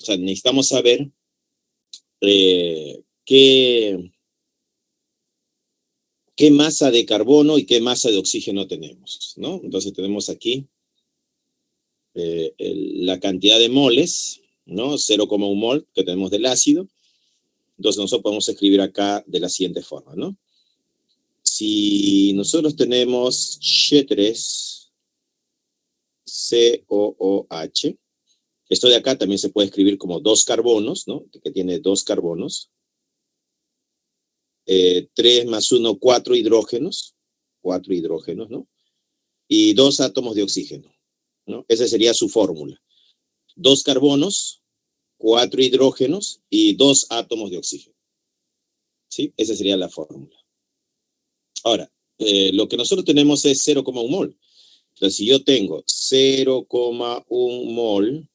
O sea, necesitamos saber qué masa de carbono y qué masa de oxígeno tenemos, ¿no? Entonces tenemos aquí la cantidad de moles, ¿no? 0,1 mol que tenemos del ácido. Entonces nosotros podemos escribir acá de la siguiente forma, ¿no? Si nosotros tenemos H3COOH, esto de acá también se puede escribir como 2 carbonos, ¿no? Que tiene 2 carbonos. 3 más 1, 4 hidrógenos, ¿no? Y 2 átomos de oxígeno, ¿no? Esa sería su fórmula. 2 carbonos, 4 hidrógenos y 2 átomos de oxígeno. ¿Sí? Esa sería la fórmula. Ahora, lo que nosotros tenemos es 0,1 mol. Entonces, si yo tengo 0,1 mol,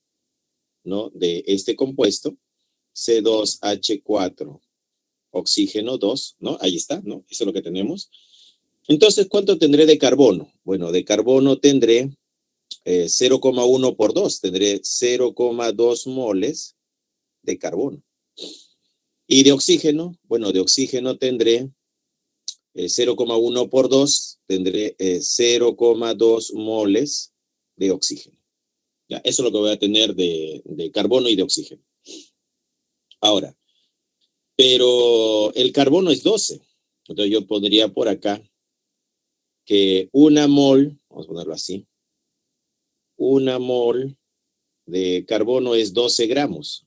¿no? De este compuesto, C2H4, oxígeno 2, ¿no? Ahí está, ¿no? Eso es lo que tenemos. Entonces, ¿cuánto tendré de carbono? Bueno, de carbono tendré 0,1 por 2, tendré 0,2 moles de carbono. Y de oxígeno, bueno, de oxígeno tendré 0,1 por 2, tendré 0,2 moles de oxígeno. Ya, eso es lo que voy a tener de carbono y de oxígeno. Ahora, pero el carbono es 12. Entonces yo pondría por acá que una mol, vamos a ponerlo así, una mol de carbono es 12 gramos.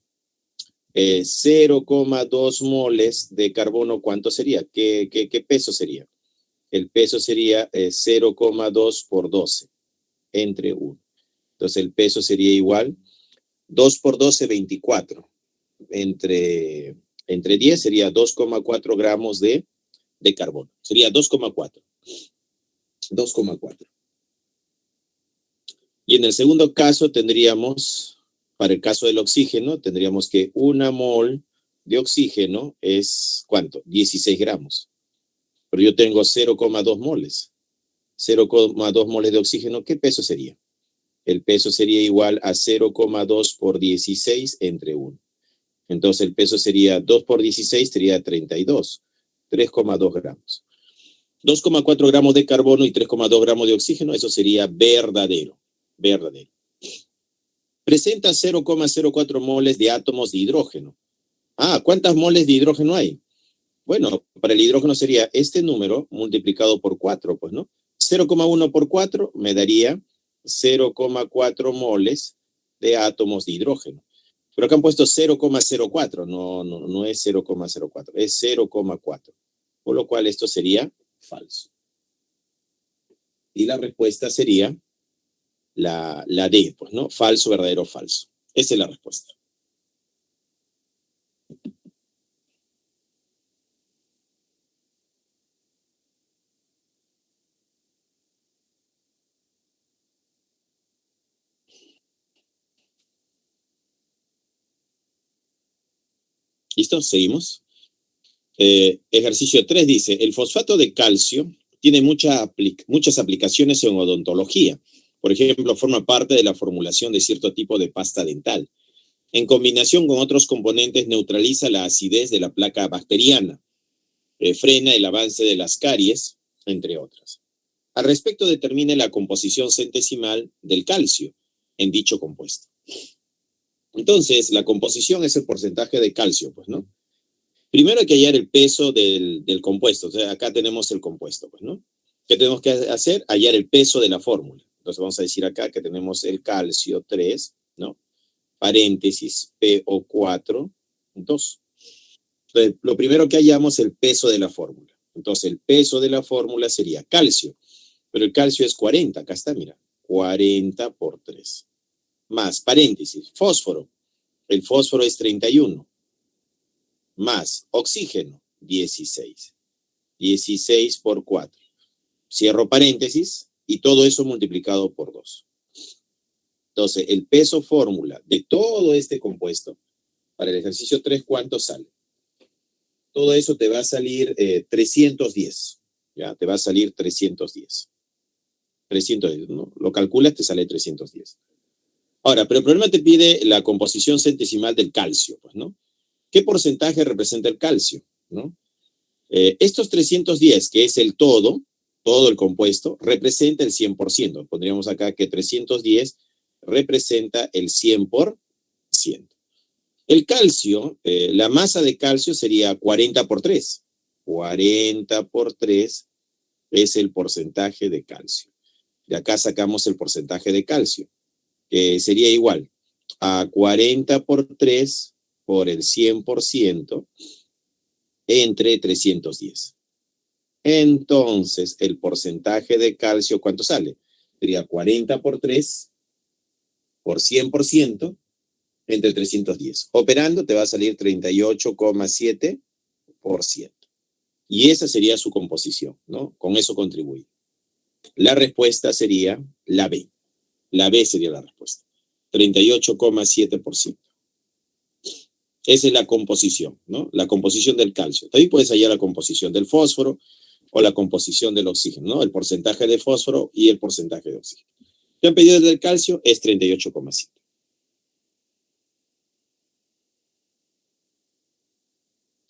0,2 moles de carbono, ¿cuánto sería? ¿Qué peso sería? El peso sería 0,2 por 12 entre 1. Entonces el peso sería igual 2 por 12, 24. Entre 10 sería 2,4 gramos de carbono. Sería 2,4. 2,4. Y en el segundo caso tendríamos, para el caso del oxígeno, tendríamos que una mol de oxígeno es, ¿cuánto? 16 gramos. Pero yo tengo 0,2 moles. 0,2 moles de oxígeno, ¿qué peso sería? El peso sería igual a 0,2 por 16 entre 1. Entonces el peso sería 2 por 16, sería 32. 3,2 gramos. 2,4 gramos de carbono y 3,2 gramos de oxígeno, eso sería verdadero. Verdadero. Presenta 0,04 moles de átomos de hidrógeno. ¿Cuántas moles de hidrógeno hay? Bueno, para el hidrógeno sería este número multiplicado por 4, pues, ¿no? 0,1 por 4 me daría 0,4 moles de átomos de hidrógeno. Pero acá han puesto 0,04, no es 0,04, es 0,4. Por lo cual esto sería falso. Y la respuesta sería la D, pues, ¿no? Falso, verdadero, falso. Esa es la respuesta. ¿Listo? Seguimos. Ejercicio 3 dice, el fosfato de calcio tiene muchas aplicaciones en odontología. Por ejemplo, forma parte de la formulación de cierto tipo de pasta dental. En combinación con otros componentes, neutraliza la acidez de la placa bacteriana, frena el avance de las caries, entre otras. Al respecto, determine la composición centesimal del calcio en dicho compuesto. Entonces, la composición es el porcentaje de calcio, pues, ¿no? Primero hay que hallar el peso del compuesto. O sea, acá tenemos el compuesto, pues, ¿no? ¿Qué tenemos que hacer? Hallar el peso de la fórmula. Entonces vamos a decir acá que tenemos el calcio 3, ¿no? Paréntesis, PO4, 2. Entonces, lo primero que hallamos es el peso de la fórmula. Entonces, el peso de la fórmula sería calcio. Pero el calcio es 40. Acá está, mira. 40 por 3. Más, paréntesis, fósforo. El fósforo es 31. Más oxígeno, 16. 16 por 4. Cierro paréntesis y todo eso multiplicado por 2. Entonces, el peso fórmula de todo este compuesto para el ejercicio 3, ¿cuánto sale? Todo eso te va a salir 310. ¿Ya? Te va a salir 310. 310, ¿no? Lo calculas, te sale 310. Ahora, pero el problema te pide la composición centesimal del calcio, pues, ¿no? ¿Qué porcentaje representa el calcio? ¿No? Estos 310, que es el todo el compuesto, representa el 100%. Pondríamos acá que 310 representa el 100%. El calcio, la masa de calcio sería 40 por 3. 40 por 3 es el porcentaje de calcio. De acá sacamos el porcentaje de calcio, que sería igual a 40 por 3 por el 100% entre 310. Entonces, el porcentaje de calcio, ¿cuánto sale? Sería 40 por 3 por 100% entre 310. Operando te va a salir 38,7%. Y esa sería su composición, ¿no? Con eso contribuye. La respuesta sería la B. La B sería la respuesta. 38,7%. Esa es la composición, ¿no? La composición del calcio. También puedes hallar la composición del fósforo o la composición del oxígeno, ¿no? El porcentaje de fósforo y el porcentaje de oxígeno. Te han pedido del calcio, es 38,7.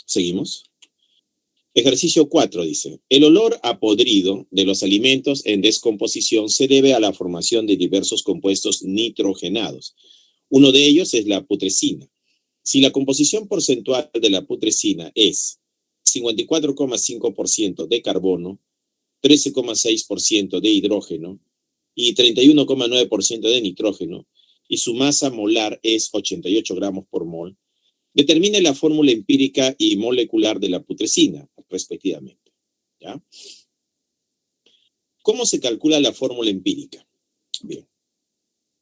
Seguimos. Ejercicio 4 dice, el olor a podrido de los alimentos en descomposición se debe a la formación de diversos compuestos nitrogenados. Uno de ellos es la putrescina. Si la composición porcentual de la putrescina es 54,5% de carbono, 13,6% de hidrógeno y 31,9% de nitrógeno, y su masa molar es 88 gramos por mol, determine la fórmula empírica y molecular de la putrescina, respectivamente. ¿Ya? ¿Cómo se calcula la fórmula empírica? Bien.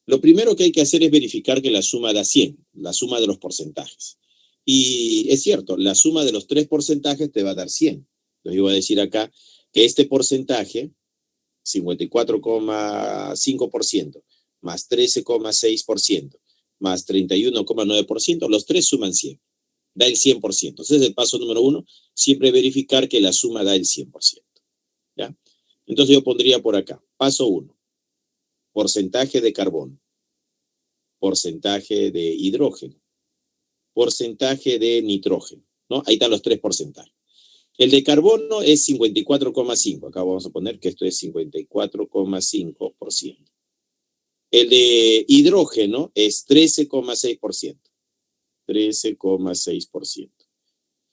Lo primero que hay que hacer es verificar que la suma da 100, la suma de los porcentajes. Y es cierto, la suma de los tres porcentajes te va a dar 100. Entonces yo voy a decir acá que este porcentaje, 54,5%, más 13,6%, más 31,9%, los tres suman 100. Da el 100%. Entonces el paso número 1, siempre verificar que la suma da el 100%. ¿Ya? Entonces yo pondría por acá, paso 1, porcentaje de carbono, porcentaje de hidrógeno, porcentaje de nitrógeno, ¿no? Ahí están los tres porcentajes. El de carbono es 54,5. Acá vamos a poner que esto es 54,5%. El de hidrógeno es 13,6%. 13,6%.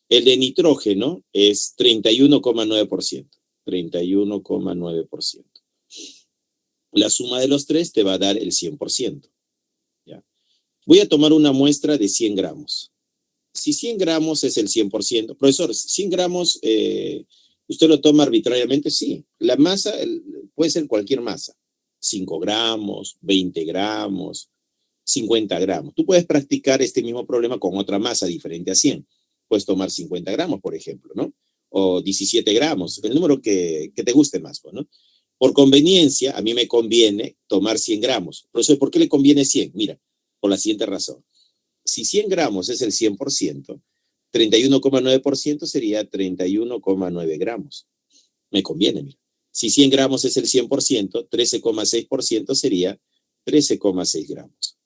El de nitrógeno es 31,9%. 31,9%. La suma de los tres te va a dar el 100%. ¿Ya? Voy a tomar una muestra de 100 gramos. Si 100 gramos es el 100%, profesor, 100 gramos, ¿usted lo toma arbitrariamente? Sí. La masa puede ser cualquier masa. 5 gramos, 20 gramos, 50 gramos. Tú puedes practicar este mismo problema con otra masa diferente a 100. Puedes tomar 50 gramos, por ejemplo, ¿no? O 17 gramos, el número que te guste más, ¿no? Por conveniencia, a mí me conviene tomar 100 gramos. Profesor, ¿por qué le conviene 100? Mira, por la siguiente razón. Si 100 gramos es el 100%, 31,9% sería 31,9 gramos. Me conviene, mira. Si 100 gramos es el 100%, 13,6% sería 13,6 gramos.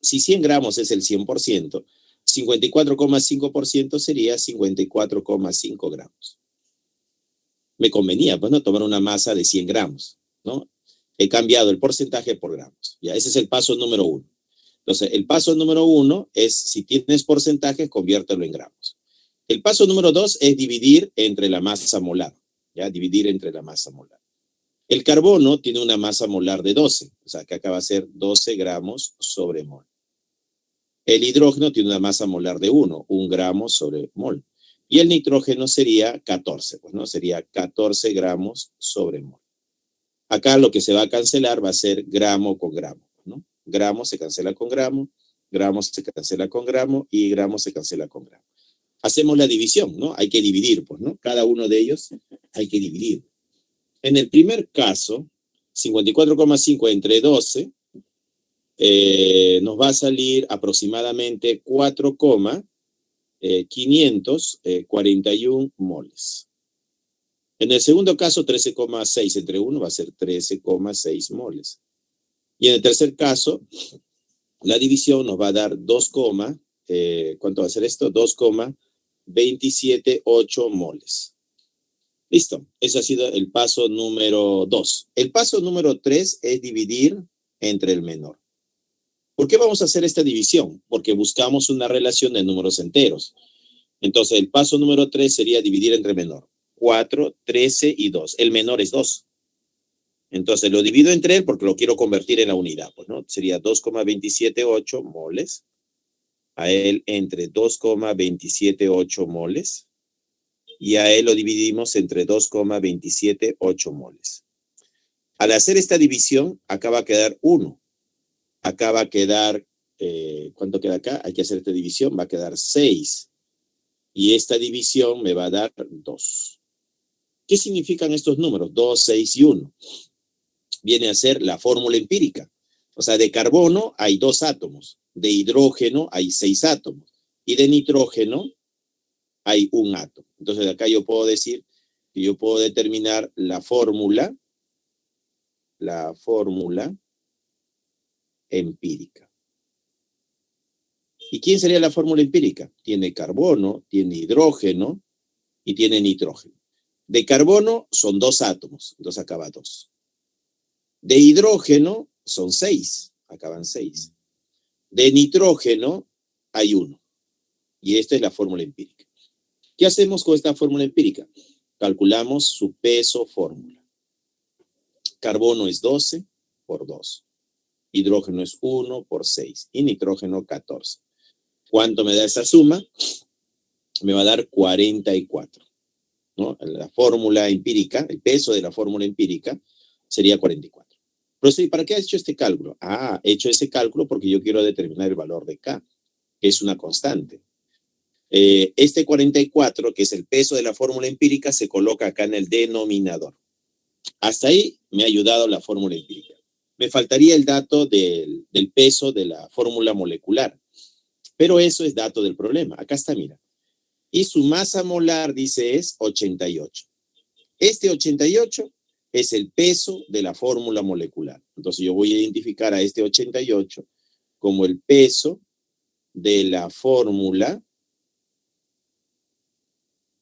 Si 100 gramos es el 100%, 54,5% sería 54,5 gramos. Me convenía, pues, ¿no? Tomar una masa de 100 gramos, ¿no? He cambiado el porcentaje por gramos. Ya, ese es el paso número 1. Entonces, el paso número 1 es, si tienes porcentajes, conviértelo en gramos. El paso número 2 es dividir entre la masa molar, ¿ya? Dividir entre la masa molar. El carbono tiene una masa molar de 12, o sea, que acá va a ser 12 gramos sobre mol. El hidrógeno tiene una masa molar de 1 gramo sobre mol. Y el nitrógeno sería 14, pues, ¿no? Sería 14 gramos sobre mol. Acá lo que se va a cancelar va a ser gramo con gramo, ¿no? Gramo se cancela con gramo, gramo se cancela con gramo y gramo se cancela con gramo. Hacemos la división, ¿no? Hay que dividir, pues, ¿no? Cada uno de ellos hay que dividir. En el primer caso, 54,5 entre 12 nos va a salir aproximadamente 4,541 moles. En el segundo caso, 13,6 entre 1 va a ser 13,6 moles. Y en el tercer caso, la división nos va a dar 2, ¿cuánto va a ser esto? 2,278 moles. Listo, ese ha sido el paso número 2. El paso número 3 es dividir entre el menor. ¿Por qué vamos a hacer esta división? Porque buscamos una relación de números enteros. Entonces, el paso número 3 sería dividir entre menor. 4, 13 y 2. El menor es 2. Entonces, lo divido entre él porque lo quiero convertir en la unidad. Pues, ¿no? Sería 2,278 moles. A él entre 2,278 moles. Y a él lo dividimos entre 2,278 moles. Al hacer esta división, acá va a quedar 1. Acá va a quedar, ¿cuánto queda acá? Hay que hacer esta división, va a quedar 6. Y esta división me va a dar 2. ¿Qué significan estos números? 2, 6 y 1. Viene a ser la fórmula empírica. O sea, de carbono hay 2 átomos, de hidrógeno hay 6 átomos y de nitrógeno hay 1 átomo. Entonces, acá yo puedo decir que yo puedo determinar la fórmula empírica. ¿Y quién sería la fórmula empírica? Tiene carbono, tiene hidrógeno y tiene nitrógeno. De carbono son 2 átomos, entonces acá va 2. De hidrógeno son 6, acá van 6. De nitrógeno hay 1. Y esta es la fórmula empírica. ¿Qué hacemos con esta fórmula empírica? Calculamos su peso fórmula. Carbono es 12 por 2. Hidrógeno es 1 por 6. Y nitrógeno 14. ¿Cuánto me da esa suma? Me va a dar 44. ¿No? La fórmula empírica, el peso de la fórmula empírica sería 44. Pero sí, ¿para qué has hecho este cálculo? He hecho ese cálculo porque yo quiero determinar el valor de K, que es una constante. Este 44, que es el peso de la fórmula empírica, se coloca acá en el denominador. Hasta ahí me ha ayudado la fórmula empírica. Me faltaría el dato del peso de la fórmula molecular, pero eso es dato del problema. Acá está, mira. Y su masa molar, dice, es 88. Este 88 es el peso de la fórmula molecular. Entonces yo voy a identificar a este 88 como el peso de la fórmula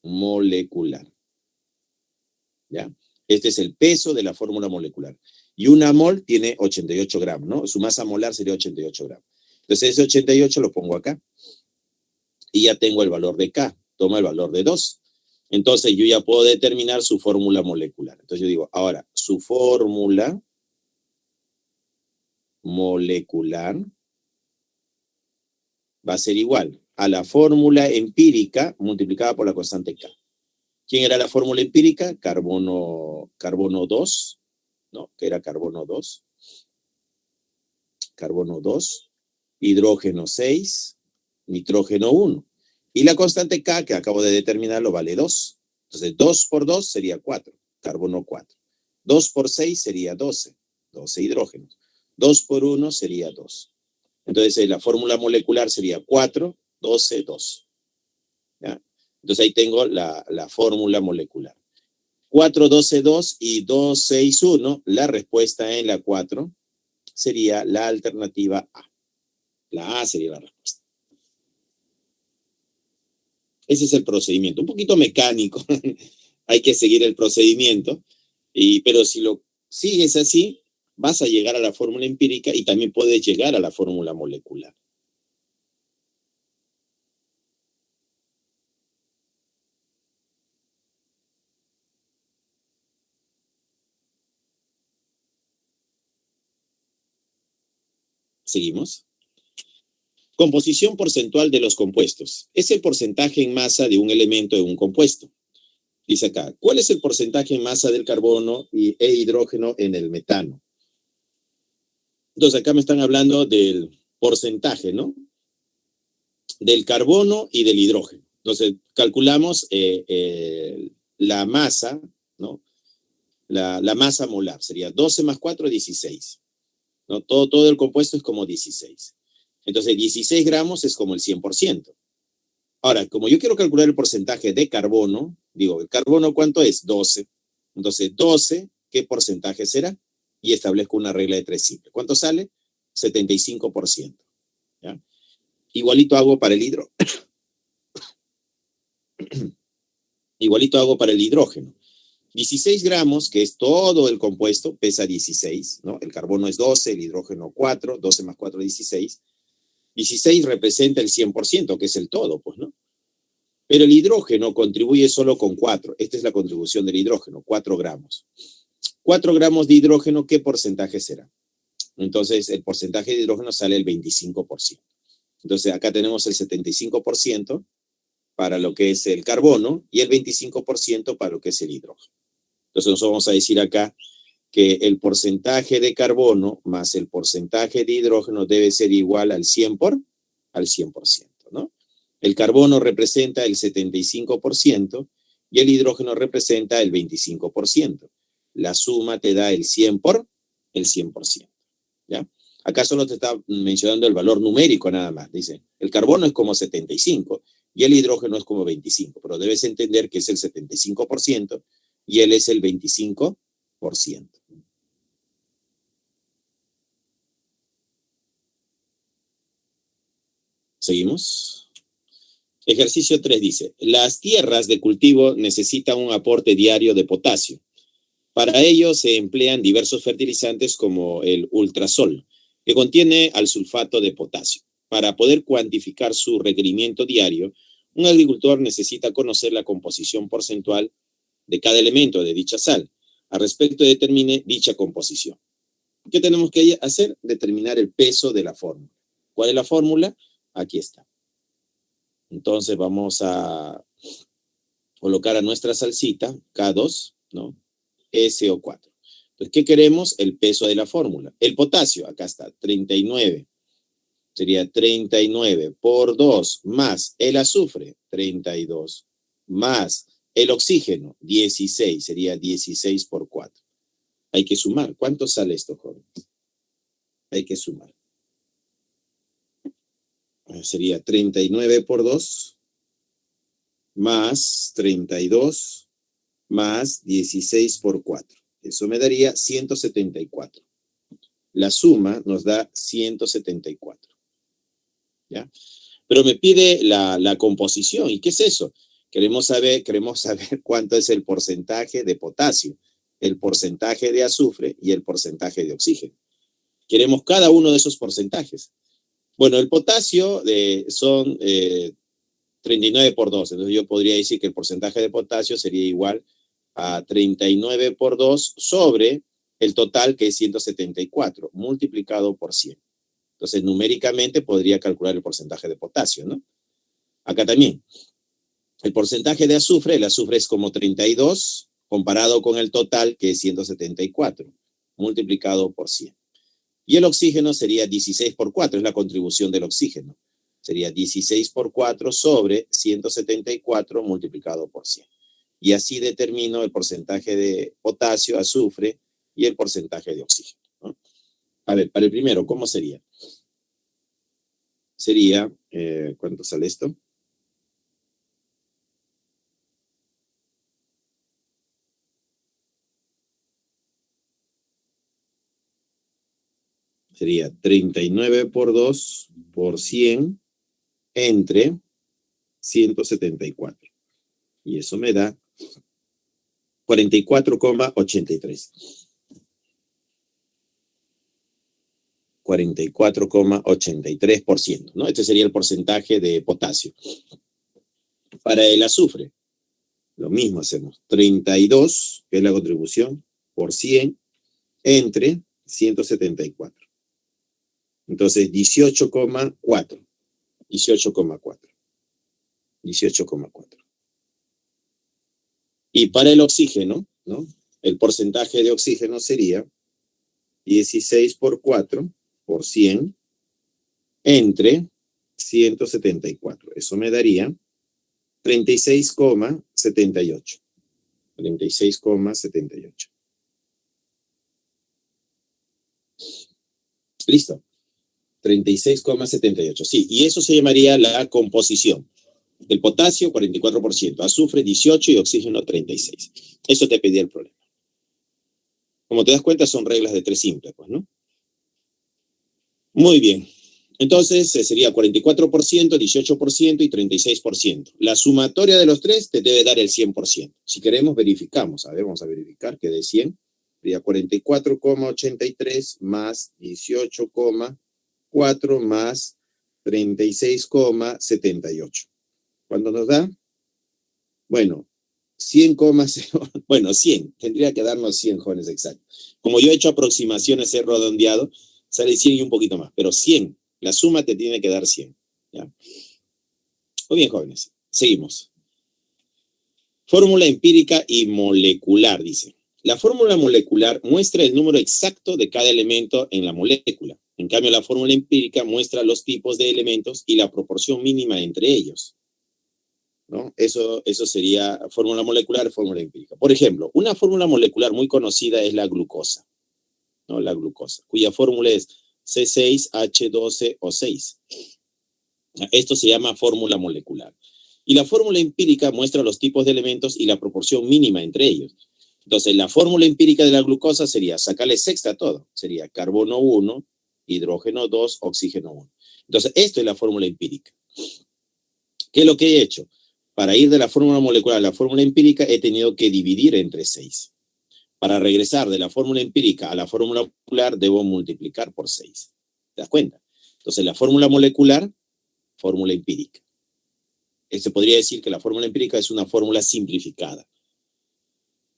molecular. ¿Ya? Este es el peso de la fórmula molecular. Y una mol tiene 88 gramos, ¿no? Su masa molar sería 88 gramos. Entonces ese 88 lo pongo acá. Y ya tengo el valor de K. Toma el valor de 2. Entonces yo ya puedo determinar su fórmula molecular. Entonces yo digo, ahora, su fórmula molecular va a ser igual a la fórmula empírica multiplicada por la constante K. ¿Quién era la fórmula empírica? Carbono 2, ¿no? Que era carbono 2. Carbono 2, hidrógeno 6, nitrógeno 1. Y la constante K, que acabo de determinarlo, vale 2. Entonces, 2 por 2 sería 4, carbono 4. 2 por 6 sería 12, 12 hidrógenos. 2 por 1 sería 2. Entonces, la fórmula molecular sería 4, 12, 2. ¿Ya? Entonces, ahí tengo la fórmula molecular. 4, 12, 2 y 2, 6, 1. La respuesta en la 4 sería la alternativa A. La A sería la respuesta. Ese es el procedimiento. Un poquito mecánico. Hay que seguir el procedimiento. Pero si lo sigues así, vas a llegar a la fórmula empírica y también puedes llegar a la fórmula molecular. Seguimos. Composición porcentual de los compuestos. Es el porcentaje en masa de un elemento de un compuesto. Dice acá, ¿cuál es el porcentaje en masa del carbono e hidrógeno en el metano? Entonces acá me están hablando del porcentaje, ¿no? Del carbono y del hidrógeno. Entonces calculamos la masa, ¿no? La masa molar sería 12 más 4, 16. ¿No? Todo el compuesto es como 16. Entonces 16 gramos es como el 100%. Ahora, como yo quiero calcular el porcentaje de carbono, digo, ¿el carbono cuánto es? 12. Entonces 12, ¿qué porcentaje será? y establezco una regla de 3 simple. ¿Cuánto sale? 75%. ¿Ya? Igualito hago para el hidrógeno. Igualito hago para el hidrógeno. 16 gramos, que es todo el compuesto, pesa 16, ¿no? El carbono es 12, el hidrógeno 4, 12 más 4, 16. 16 representa el 100%, que es el todo, pues, ¿no? Pero el hidrógeno contribuye solo con 4. Esta es la contribución del hidrógeno, 4 gramos. 4 gramos de hidrógeno, ¿qué porcentaje será? Entonces, el porcentaje de hidrógeno sale el 25%. Entonces, acá tenemos el 75% para lo que es el carbono y el 25% para lo que es el hidrógeno. Entonces, nosotros vamos a decir acá que el porcentaje de carbono más el porcentaje de hidrógeno debe ser igual al 100%, ¿no? El carbono representa el 75% y el hidrógeno representa el 25%. La suma te da el 100%, ¿ya? Acá solo te está mencionando el valor numérico nada más. Dice, el carbono es como 75 y el hidrógeno es como 25, pero debes entender que es el 75% y él es el 25%. ¿Seguimos? Ejercicio 3 dice, las tierras de cultivo necesitan un aporte diario de potasio. Para ello se emplean diversos fertilizantes como el ultrasol, que contiene al sulfato de potasio. Para poder cuantificar su requerimiento diario, un agricultor necesita conocer la composición porcentual de cada elemento de dicha sal. Al respecto, determine dicha composición. ¿Qué tenemos que hacer? Determinar el peso de la fórmula. ¿Cuál es la fórmula? Aquí está. Entonces vamos a colocar a nuestra salsita, K2, ¿no? SO4. Entonces, ¿qué queremos? El peso de la fórmula. El potasio, acá está, 39. Sería 39 por 2 más el azufre, 32, más el oxígeno, 16. Sería 16 por 4. Hay que sumar. ¿Cuánto sale esto, jóvenes? Hay que sumar. Sería 39 por 2 más 32 más 16 por 4. Eso me daría 174. La suma nos da 174. ¿Ya? Pero me pide la composición. ¿Y qué es eso? Queremos saber cuánto es el porcentaje de potasio, el porcentaje de azufre y el porcentaje de oxígeno. Queremos cada uno de esos porcentajes. Bueno, el potasio son 39 por 2. Entonces yo podría decir que el porcentaje de potasio sería igual a 39 por 2 sobre el total, que es 174, multiplicado por 100. Entonces, numéricamente podría calcular el porcentaje de potasio, ¿no? Acá también. El porcentaje de azufre, el azufre es como 32 comparado con el total, que es 174, multiplicado por 100. Y el oxígeno sería 16 por 4, es la contribución del oxígeno. Sería 16 por 4 sobre 174 multiplicado por 100. Y así determino el porcentaje de potasio, azufre y el porcentaje de oxígeno, ¿no? A ver, para el primero, ¿cómo sería? Sería, ¿cuánto sale esto? Sería 39 por 2 por 100 entre 174. Y eso me da 44,83. 44,83%, ¿no? Este sería el porcentaje de potasio. Para el azufre, lo mismo hacemos. 32, que es la contribución, por 100 entre 174. Entonces, 18,4. 18,4. 18,4. Y para el oxígeno, ¿no? El porcentaje de oxígeno sería 16 por 4 por 100 entre 174. Eso me daría 36,78. 36,78. Listo. 36,78. Sí, y eso se llamaría la composición. El potasio, 44%, azufre, 18% y oxígeno, 36%. Eso te pedía el problema. Como te das cuenta, son reglas de 3 simples, pues, ¿no? Muy bien. Entonces, sería 44%, 18% y 36%. La sumatoria de los tres te debe dar el 100%. Si queremos, verificamos. A ver, vamos a verificar que de 100 sería 44,83 más 18,4 más 36,78. ¿Cuánto nos da? Bueno, 100,0. Bueno, 100. Tendría que darnos 100, jóvenes, exacto. Como yo he hecho aproximaciones, he redondeado, sale 100 y un poquito más, pero 100. La suma te tiene que dar 100. ¿Ya? Muy bien, jóvenes. Seguimos. Fórmula empírica y molecular, dice. La fórmula molecular muestra el número exacto de cada elemento en la molécula. En cambio, la fórmula empírica muestra los tipos de elementos y la proporción mínima entre ellos, ¿no? Eso sería fórmula molecular, fórmula empírica. Por ejemplo, una fórmula molecular muy conocida es la glucosa, ¿no? La glucosa, cuya fórmula es C6H12O6. Esto se llama fórmula molecular. Y la fórmula empírica muestra los tipos de elementos y la proporción mínima entre ellos. Entonces, la fórmula empírica de la glucosa sería sacarle sexta a todo. Sería carbono 1, hidrógeno 2, oxígeno 1. Entonces, esto es la fórmula empírica. ¿Qué es lo que he hecho? Para ir de la fórmula molecular a la fórmula empírica, he tenido que dividir entre 6. Para regresar de la fórmula empírica a la fórmula molecular, debo multiplicar por 6. ¿Te das cuenta? Entonces, la fórmula molecular, fórmula empírica. Se podría decir que la fórmula empírica es una fórmula simplificada.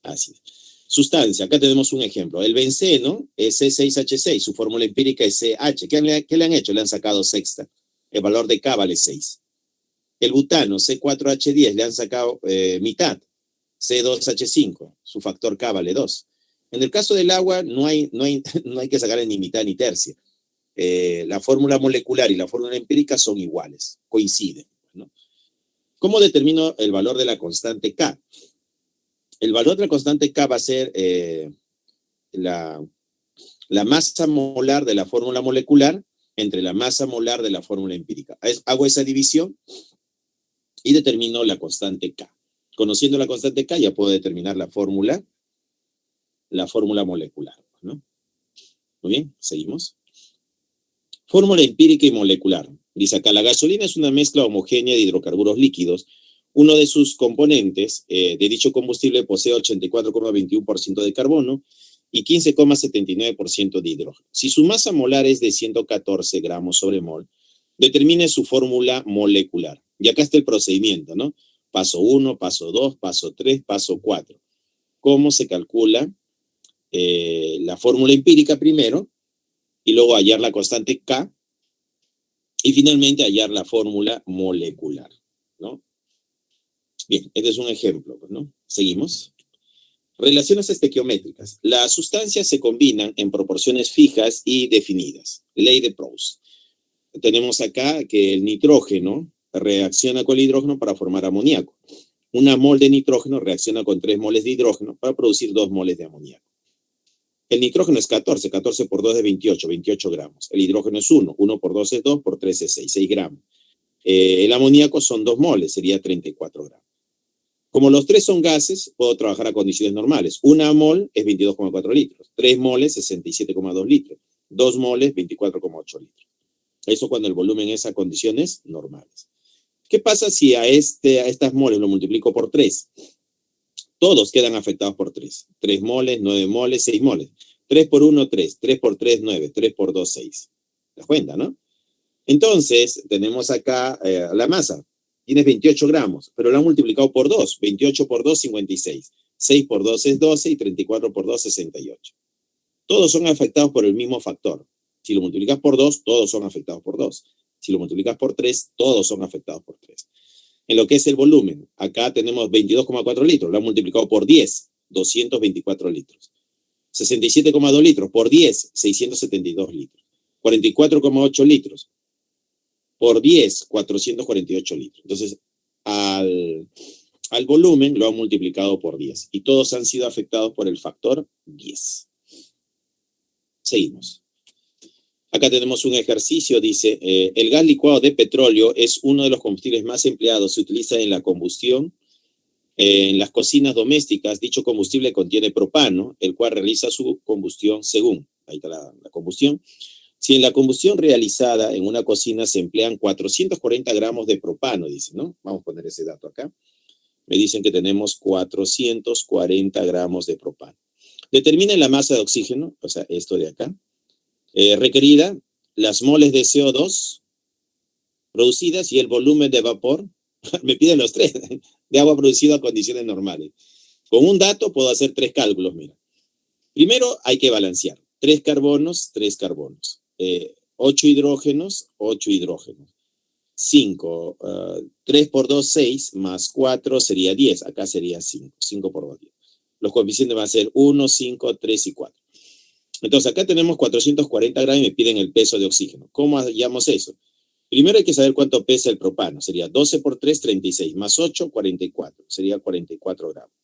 Así es. Sustancia, acá tenemos un ejemplo. El benceno es C6H6, su fórmula empírica es CH. ¿Qué le han hecho? Le han sacado sexta. El valor de K vale 6. El butano, C4H10, le han sacado mitad. C2H5, su factor K vale 2. En el caso del agua, no hay que sacarle ni mitad ni tercia. La fórmula molecular y la fórmula empírica son iguales, coinciden, ¿no? ¿Cómo determino el valor de la constante K? El valor de la constante K va a ser la masa molar de la fórmula molecular entre la masa molar de la fórmula empírica. Hago esa división y determino la constante K. Conociendo la constante K ya puedo determinar la fórmula molecular, ¿no? Muy bien, seguimos. Fórmula empírica y molecular. Dice acá, la gasolina es una mezcla homogénea de hidrocarburos líquidos. Uno de sus componentes de dicho combustible posee 84,21% de carbono y 15,79% de hidrógeno. Si su masa molar es de 114 gramos sobre mol, determine su fórmula molecular. Y acá está el procedimiento, ¿no? Paso 1, paso 2, paso 3, paso 4. ¿Cómo se calcula la fórmula empírica primero? Y luego hallar la constante K. Y finalmente hallar la fórmula molecular, ¿no? Bien, este es un ejemplo, ¿no? Seguimos. Relaciones estequiométricas. Las sustancias se combinan en proporciones fijas y definidas. Ley de Proust. Tenemos acá que el nitrógeno reacciona con el hidrógeno para formar amoníaco. Una mol de nitrógeno reacciona con 3 moles de hidrógeno para producir 2 moles de amoníaco. El nitrógeno es 14, 14 por 2 es 28, 28 gramos. El hidrógeno es 1, 1 por 2 es 2, por 3 es 6, 6 gramos. El amoníaco son 2 moles, sería 34 gramos. Como los tres son gases, puedo trabajar a condiciones normales. Una mol es 22,4 litros, 3 moles, 67,2 litros, 2 moles, 24,8 litros. Eso cuando el volumen es a condiciones normales. ¿Qué pasa si a estas moles lo multiplico por 3? Todos quedan afectados por 3. 3 moles, 9 moles, 6 moles. 3 por 1, 3. 3 por 3, 9. 3 por 2, 6. ¿Te das cuenta, no? Entonces, tenemos acá la masa. Tienes 28 gramos, pero lo han multiplicado por 2. 28 por 2, 56. 6 por 2 es 12 y 34 por 2, 68. Todos son afectados por el mismo factor. Si lo multiplicas por 2, todos son afectados por 2. Si lo multiplicas por 3, todos son afectados por 3. En lo que es el volumen, acá tenemos 22,4 litros, lo han multiplicado por 10, 224 litros. 67,2 litros por 10, 672 litros. 44,8 litros por 10, 448 litros. Entonces, al volumen lo han multiplicado por 10 y todos han sido afectados por el factor 10. Seguimos. Acá tenemos un ejercicio, dice, el gas licuado de petróleo es uno de los combustibles más empleados, se utiliza en la combustión En las cocinas domésticas, dicho combustible contiene propano, el cual realiza su combustión según, ahí está la combustión. Si en la combustión realizada en una cocina se emplean 440 gramos de propano, dicen, ¿no? Vamos a poner ese dato acá. Me dicen que tenemos 440 gramos de propano. Determinen la masa de oxígeno, o sea, esto de acá, requerida, las moles de CO2 producidas y el volumen de vapor, me piden los tres, de agua producida a condiciones normales. Con un dato puedo hacer tres cálculos, mira. Primero hay que balancear. 3 carbonos, 3 carbonos. 8 hidrógenos, 8 hidrógenos. 5, 3 por 2, 6, más 4 sería 10. Acá sería 5. 5 por 2, 10. Los coeficientes van a ser 1, 5, 3 y 4. Entonces acá tenemos 440 gramos y me piden el peso de oxígeno. ¿Cómo hallamos eso? Primero hay que saber cuánto pesa el propano. Sería 12 por 3, 36, más 8, 44. Sería 44 gramos.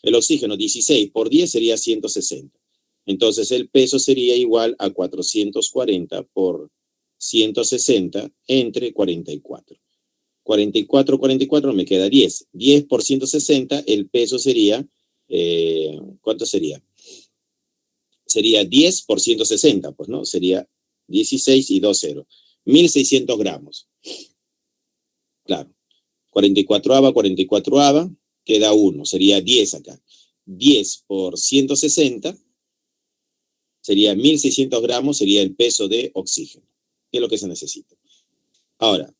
El oxígeno, 16 por 10 sería 160. Entonces el peso sería igual a 440 por 160 entre 44. 44, 44 me queda 10. 10 por 160, el peso sería, ¿cuánto sería? Sería 10 por 160, pues, ¿no? Sería 16 y 2 0. 1600 gramos. Claro. 44ava, queda 1. Sería 10 acá. 10 por 160 sería 1600 gramos, sería el peso de oxígeno, que es lo que se necesita. Ahora,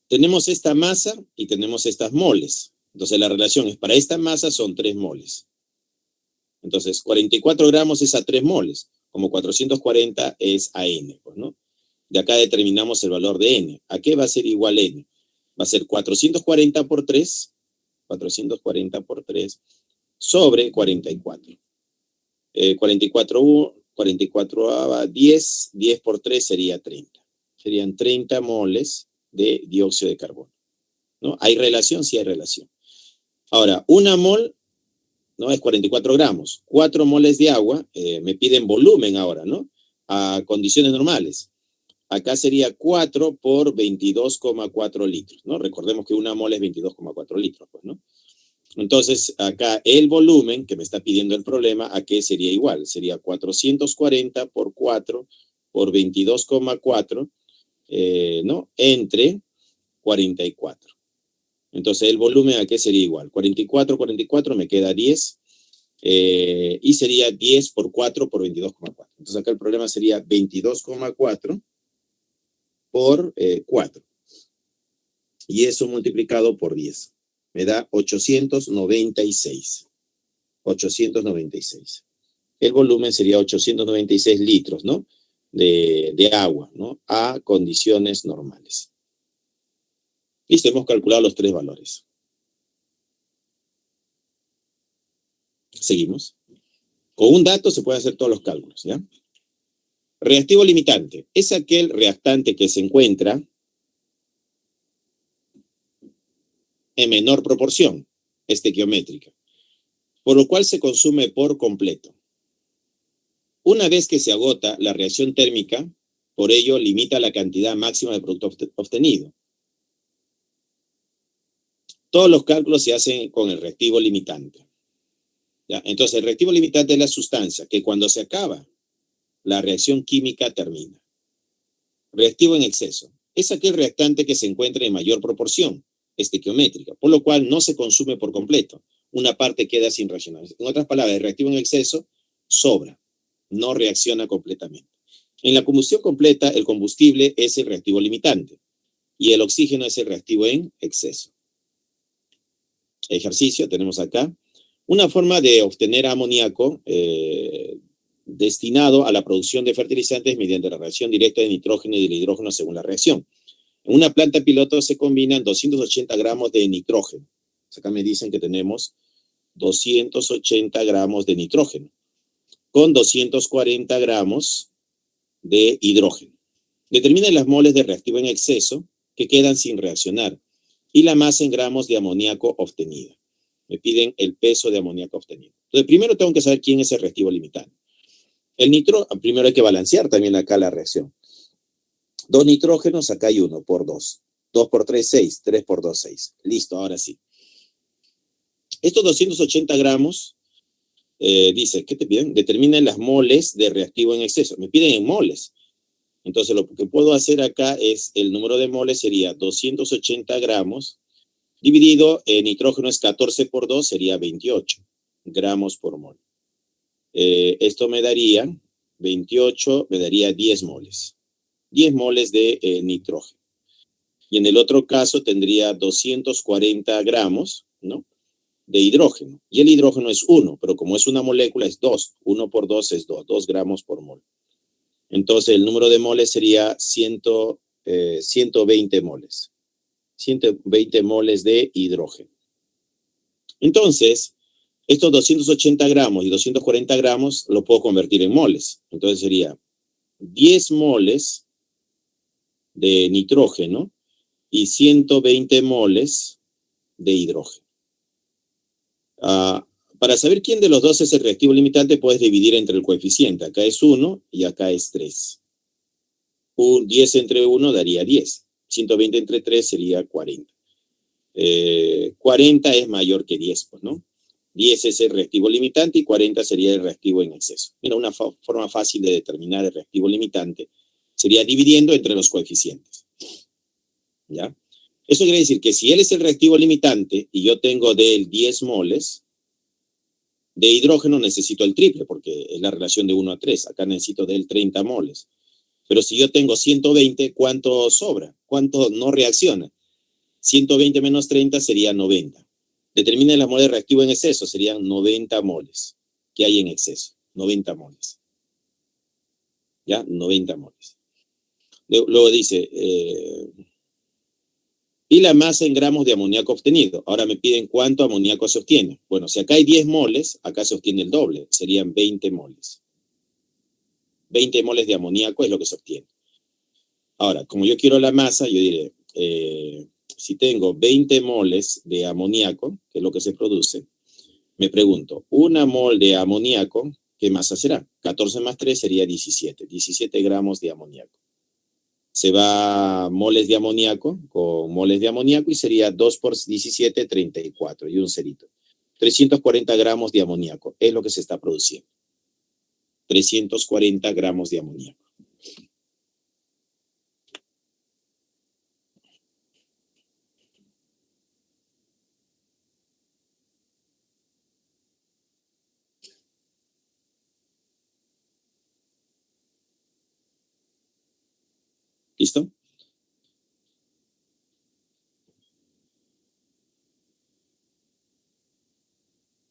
tenemos esta masa y tenemos estas moles. Entonces la relación es, para esta masa son 3 moles. Entonces 44 gramos es a 3 moles, como 440 es a n, pues, ¿no? De acá determinamos el valor de n. ¿A qué va a ser igual n? Va a ser 440 por 3, 440 por 3, sobre 44. 44 10, 10 por 3 sería 30. Serían 30 moles de dióxido de carbono, ¿no? ¿Hay relación? Sí hay relación. Ahora, una mol, ¿no? Es 44 gramos. 4 moles de agua, me piden volumen ahora, ¿no? A condiciones normales. Acá sería 4 por 22,4 litros, ¿no? Recordemos que una mol es 22,4 litros, pues, ¿no? Entonces, acá el volumen que me está pidiendo el problema, ¿a qué sería igual? Sería 440 por 4 por 22,4, ¿no? Entre 44. Entonces, el volumen, ¿a qué sería igual? 44, 44, me queda 10, y sería 10 por 4 por 22,4. Entonces, acá el problema sería 22,4 por 4. Y eso multiplicado por 10. Me da 896. 896. El volumen sería 896 litros, ¿no? De agua, ¿no? A condiciones normales. Listo, hemos calculado los tres valores. Seguimos. Con un dato se pueden hacer todos los cálculos, ¿ya? Reactivo limitante. Es aquel reactante que se encuentra en menor proporción, estequiométrica, por lo cual se consume por completo. Una vez que se agota la reacción térmica, por ello limita la cantidad máxima de producto obtenido. Todos los cálculos se hacen con el reactivo limitante, ¿ya? Entonces, el reactivo limitante es la sustancia que cuando se acaba, la reacción química termina. Reactivo en exceso. Es aquel reactante que se encuentra en mayor proporción, estequiométrica, por lo cual no se consume por completo. Una parte queda sin reaccionar. En otras palabras, el reactivo en exceso sobra, no reacciona completamente. En la combustión completa, el combustible es el reactivo limitante y el oxígeno es el reactivo en exceso. Ejercicio, tenemos acá una forma de obtener amoníaco destinado a la producción de fertilizantes mediante la reacción directa de nitrógeno y del hidrógeno según la reacción. En una planta piloto se combinan 280 gramos de nitrógeno. Acá me dicen que tenemos 280 gramos de nitrógeno con 240 gramos de hidrógeno. Determinen las moles de reactivo en exceso que quedan sin reaccionar y la masa en gramos de amoníaco obtenida. Me piden el peso de amoníaco obtenido. Entonces, primero tengo que saber quién es el reactivo limitante. Primero hay que balancear también acá la reacción. 2 nitrógenos, acá hay 1 por 2. 2 por 3, 6. 3 por 2, 6. Listo, ahora sí. Estos 280 gramos, dice, ¿qué te piden? Determinen las moles de reactivo en exceso. Me piden en moles. Entonces, lo que puedo hacer acá es, el número de moles sería 280 gramos, dividido en nitrógeno es 14 por 2, sería 28 gramos por mol. Esto me daría 28, me daría 10 moles. 10 moles de nitrógeno. Y en el otro caso tendría 240 gramos, ¿no?, de hidrógeno. Y el hidrógeno es 1, pero como es una molécula es 2. 1 por 2 es 2, 2 gramos por mol. Entonces el número de moles sería 120 moles. 120 moles de hidrógeno. Entonces, estos 280 gramos y 240 gramos lo puedo convertir en moles. Entonces sería 10 moles de nitrógeno y 120 moles de hidrógeno. Para saber quién de los dos es el reactivo limitante, puedes dividir entre el coeficiente. Acá es 1 y acá es 3. 10 entre 1 daría 10. 120 entre 3 sería 40. 40 es mayor que 10, pues, ¿no? 10 es el reactivo limitante y 40 sería el reactivo en exceso. Mira, una forma fácil de determinar el reactivo limitante sería dividiendo entre los coeficientes. ¿Ya? Eso quiere decir que si él es el reactivo limitante y yo tengo de él 10 moles, de hidrógeno necesito el triple porque es la relación de 1 a 3. Acá necesito de él 30 moles. Pero si yo tengo 120, ¿cuánto sobra? ¿Cuánto no reacciona? 120 menos 30 sería 90. Determine la mole de reactivo en exceso, serían 90 moles. ¿Qué hay en exceso? 90 moles. ¿Ya? 90 moles. Luego dice, y la masa en gramos de amoníaco obtenido. Ahora me piden cuánto amoníaco se obtiene. Bueno, si acá hay 10 moles, acá se obtiene el doble, serían 20 moles. 20 moles de amoníaco es lo que se obtiene. Ahora, como yo quiero la masa, yo diré, si tengo 20 moles de amoníaco, que es lo que se produce, me pregunto, una mol de amoníaco, ¿qué masa será? 14 más 3 sería 17. 17 gramos de amoníaco. Se va moles de amoníaco con moles de amoníaco y sería 2 por 17, 34 y un cerito. 340 gramos de amoníaco es lo que se está produciendo. 340 gramos de amoníaco. ¿Listo?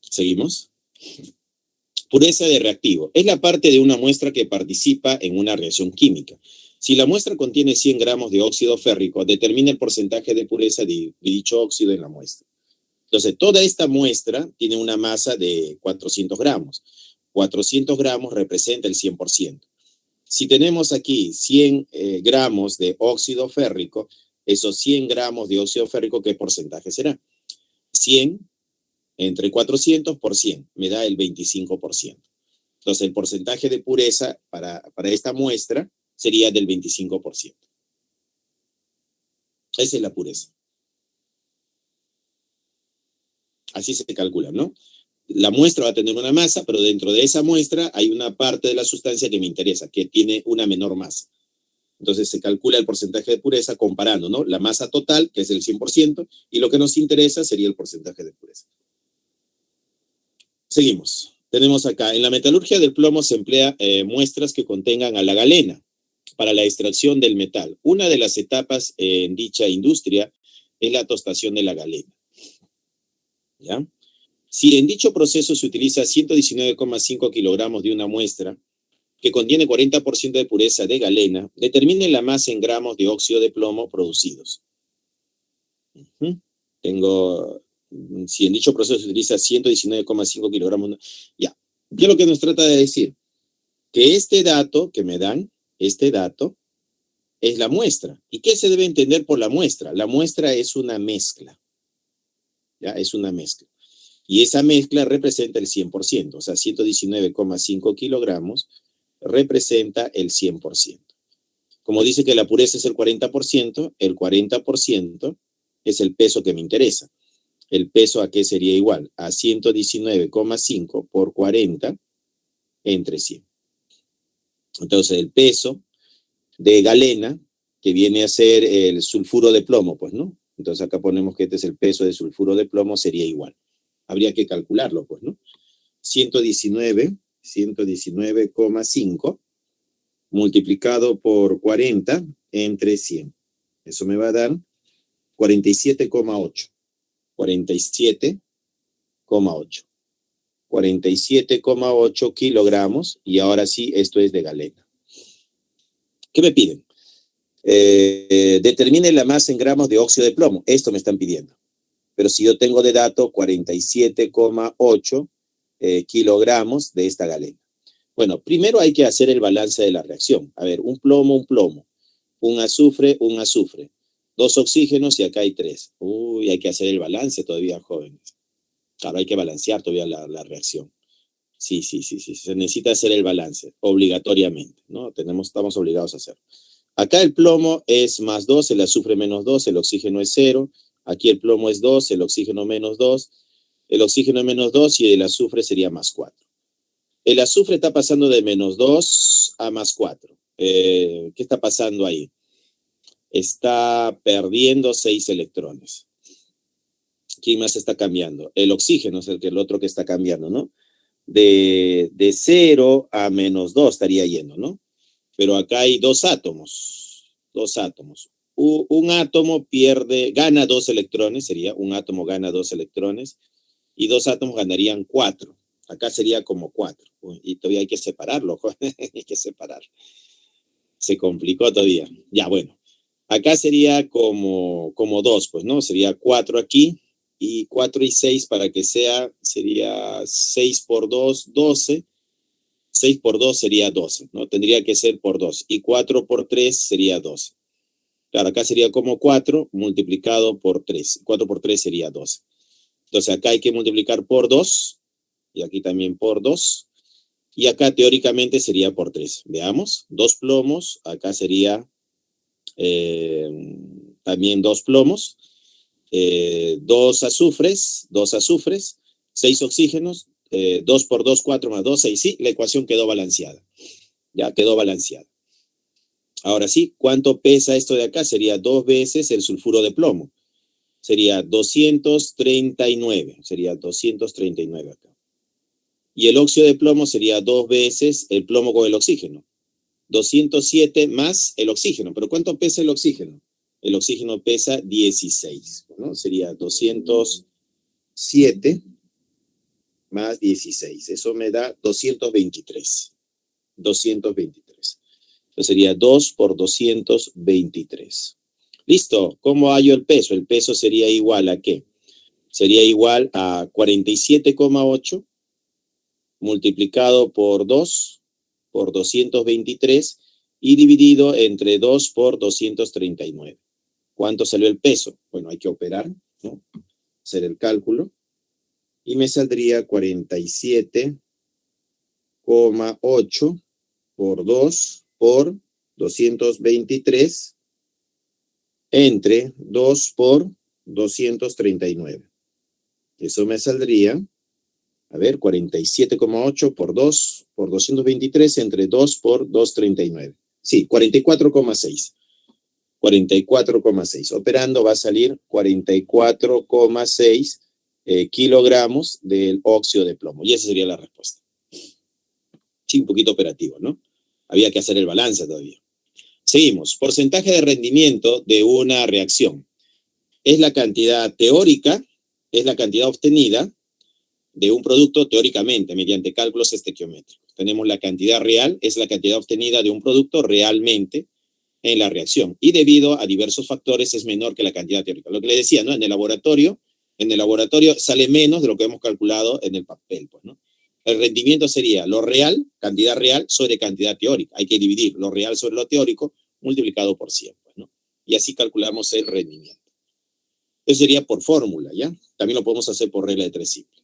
¿Seguimos? Pureza de reactivo. Es la parte de una muestra que participa en una reacción química. Si la muestra contiene 100 gramos de óxido férrico, determina el porcentaje de pureza de dicho óxido en la muestra. Entonces, toda esta muestra tiene una masa de 400 gramos. 400 gramos representa el 100%. Si tenemos aquí 100 gramos de óxido férrico, esos 100 gramos de óxido férrico, ¿qué porcentaje será? 100 entre 400 por 100, me da el 25%. Entonces, el porcentaje de pureza para esta muestra sería del 25%. Esa es la pureza. Así se calcula, ¿no? La muestra va a tener una masa, pero dentro de esa muestra hay una parte de la sustancia que me interesa, que tiene una menor masa. Entonces se calcula el porcentaje de pureza comparando, ¿no?, la masa total, que es el 100%, y lo que nos interesa sería el porcentaje de pureza. Seguimos. Tenemos acá, en la metalurgia del plomo se emplea muestras que contengan a la galena para la extracción del metal. Una de las etapas en dicha industria es la tostación de la galena. ¿Ya? Si en dicho proceso se utiliza 119,5 kilogramos de una muestra que contiene 40% de pureza de galena, determine la masa en gramos de óxido de plomo producidos. Si en dicho proceso se utiliza 119,5 kilogramos, ya. ¿Qué es lo que nos trata de decir? Que este dato que me dan, este dato, es la muestra. ¿Y qué se debe entender por la muestra? La muestra es una mezcla. ¿Ya? Es una mezcla. Y esa mezcla representa el 100%, o sea, 119,5 kilogramos representa el 100%. Como dice que la pureza es el 40% es el peso que me interesa. ¿El peso a qué sería igual? A 119,5 por 40 entre 100. Entonces, el peso de galena, que viene a ser el sulfuro de plomo, pues, ¿no? Entonces, acá ponemos que este es el peso de sulfuro de plomo, sería igual. Habría que calcularlo, pues, ¿no? 119,5 multiplicado por 40 entre 100. Eso me va a dar 47,8. 47,8. 47,8 kilogramos. Y ahora sí, esto es de galena. ¿Qué me piden? Determine la masa en gramos de óxido de plomo. Esto me están pidiendo. Pero si yo tengo de dato 47,8 kilogramos de esta galena. Bueno, primero hay que hacer el balance de la reacción. A ver, un plomo. Un azufre. Dos oxígenos y acá hay 3. Uy, hay que hacer el balance todavía, jóvenes. Claro, hay que balancear todavía la reacción. Sí. Se necesita hacer el balance, obligatoriamente, ¿no? Estamos obligados a hacerlo. Acá el plomo es más 2, el azufre menos 2, el oxígeno es 0. Aquí el plomo es 2, el oxígeno menos 2. El oxígeno es menos 2 y el azufre sería más 4. El azufre está pasando de menos 2 a más 4. ¿Qué está pasando ahí? Está perdiendo 6 electrones. ¿Quién más está cambiando? El oxígeno es el otro que está cambiando, ¿no? De 0 a menos 2 estaría yendo, ¿no? Pero acá hay dos átomos. Un átomo gana 2 electrones, sería un átomo gana 2 electrones, y 2 átomos ganarían 4. Acá sería como 4. Y todavía hay que separarlo, hay que separar. Se complicó todavía. Ya, bueno. Acá sería como 2, pues, ¿no? Sería 4 aquí, y 4 y 6 para que sería 6 por 2, 12. 6 por 2 sería 12, ¿no? Tendría que ser por 2. Y 4 por 3 sería 12. Claro, acá sería como 4 multiplicado por 3. 4 por 3 sería 12. Entonces acá hay que multiplicar por 2. Y aquí también por 2. Y acá teóricamente sería por 3. Veamos. 2 plomos. Acá sería también 2 plomos. 2 azufres. 6 oxígenos. 2 por 2, 4 más 2, 6. Sí, la ecuación quedó balanceada. Ya quedó balanceada. Ahora sí, ¿cuánto pesa esto de acá? Sería 2 veces el sulfuro de plomo. Sería 239. Sería 239 acá. Y el óxido de plomo sería 2 veces el plomo con el oxígeno. 207 más el oxígeno. ¿Pero cuánto pesa el oxígeno? El oxígeno pesa 16. ¿No? Sería 207 más 16. Eso me da 223. 223. Entonces sería 2 por 223. ¿Listo? ¿Cómo hallo el peso? El peso sería igual a ¿qué? Sería igual a 47,8 multiplicado por 2 por 223 y dividido entre 2 por 239. ¿Cuánto salió el peso? Bueno, hay que operar, ¿no? Hacer el cálculo. Y me saldría 47,8 por 2 por 223 entre 2 por 239. Eso me saldría, a ver, 47,8 por 2 por 223 entre 2 por 239. Sí, 44,6. 44,6. Operando va a salir 44,6 kilogramos del óxido de plomo. Y esa sería la respuesta. Sí, un poquito operativo, ¿no? Había que hacer el balance todavía. Seguimos. Porcentaje de rendimiento de una reacción. Es la cantidad teórica, es la cantidad obtenida de un producto teóricamente mediante cálculos estequiométricos. Tenemos la cantidad real, es la cantidad obtenida de un producto realmente en la reacción. Y debido a diversos factores es menor que la cantidad teórica. Lo que le decía, ¿no? En el laboratorio sale menos de lo que hemos calculado en el papel, pues, ¿no? El rendimiento sería lo real, cantidad real, sobre cantidad teórica. Hay que dividir lo real sobre lo teórico multiplicado por 100, pues, ¿no? Y así calculamos el rendimiento. Eso sería por fórmula, ¿ya? También lo podemos hacer por regla de 3 simple.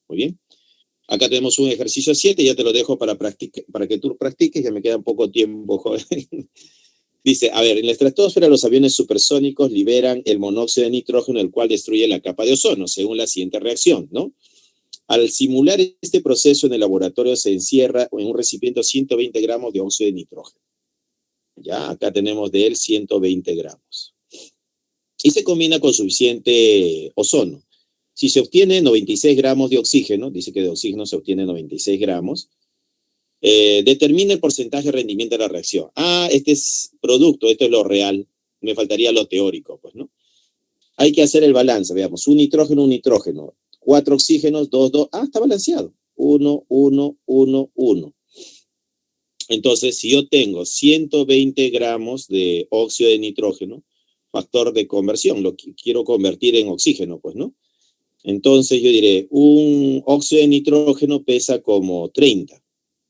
Muy bien. Acá tenemos un ejercicio 7, ya te lo dejo para que tú practiques, ya me queda poco tiempo, joven. Dice, a ver, en la estratosfera los aviones supersónicos liberan el monóxido de nitrógeno, el cual destruye la capa de ozono, según la siguiente reacción, ¿no? Al simular este proceso en el laboratorio se encierra en un recipiente 120 gramos de óxido de nitrógeno. Ya, acá tenemos de él 120 gramos. Y se combina con suficiente ozono. Si se obtiene 96 gramos de oxígeno, dice que de oxígeno se obtiene 96 gramos, determina el porcentaje de rendimiento de la reacción. Este es producto, esto es lo real. Me faltaría lo teórico, pues, ¿no? Hay que hacer el balance, veamos, un nitrógeno, 4 oxígenos, 2, 2, está balanceado, 1, 1, 1, 1. Entonces, si yo tengo 120 gramos de óxido de nitrógeno, factor de conversión, lo que quiero convertir en oxígeno, pues, ¿no? Entonces yo diré, un óxido de nitrógeno pesa como 30.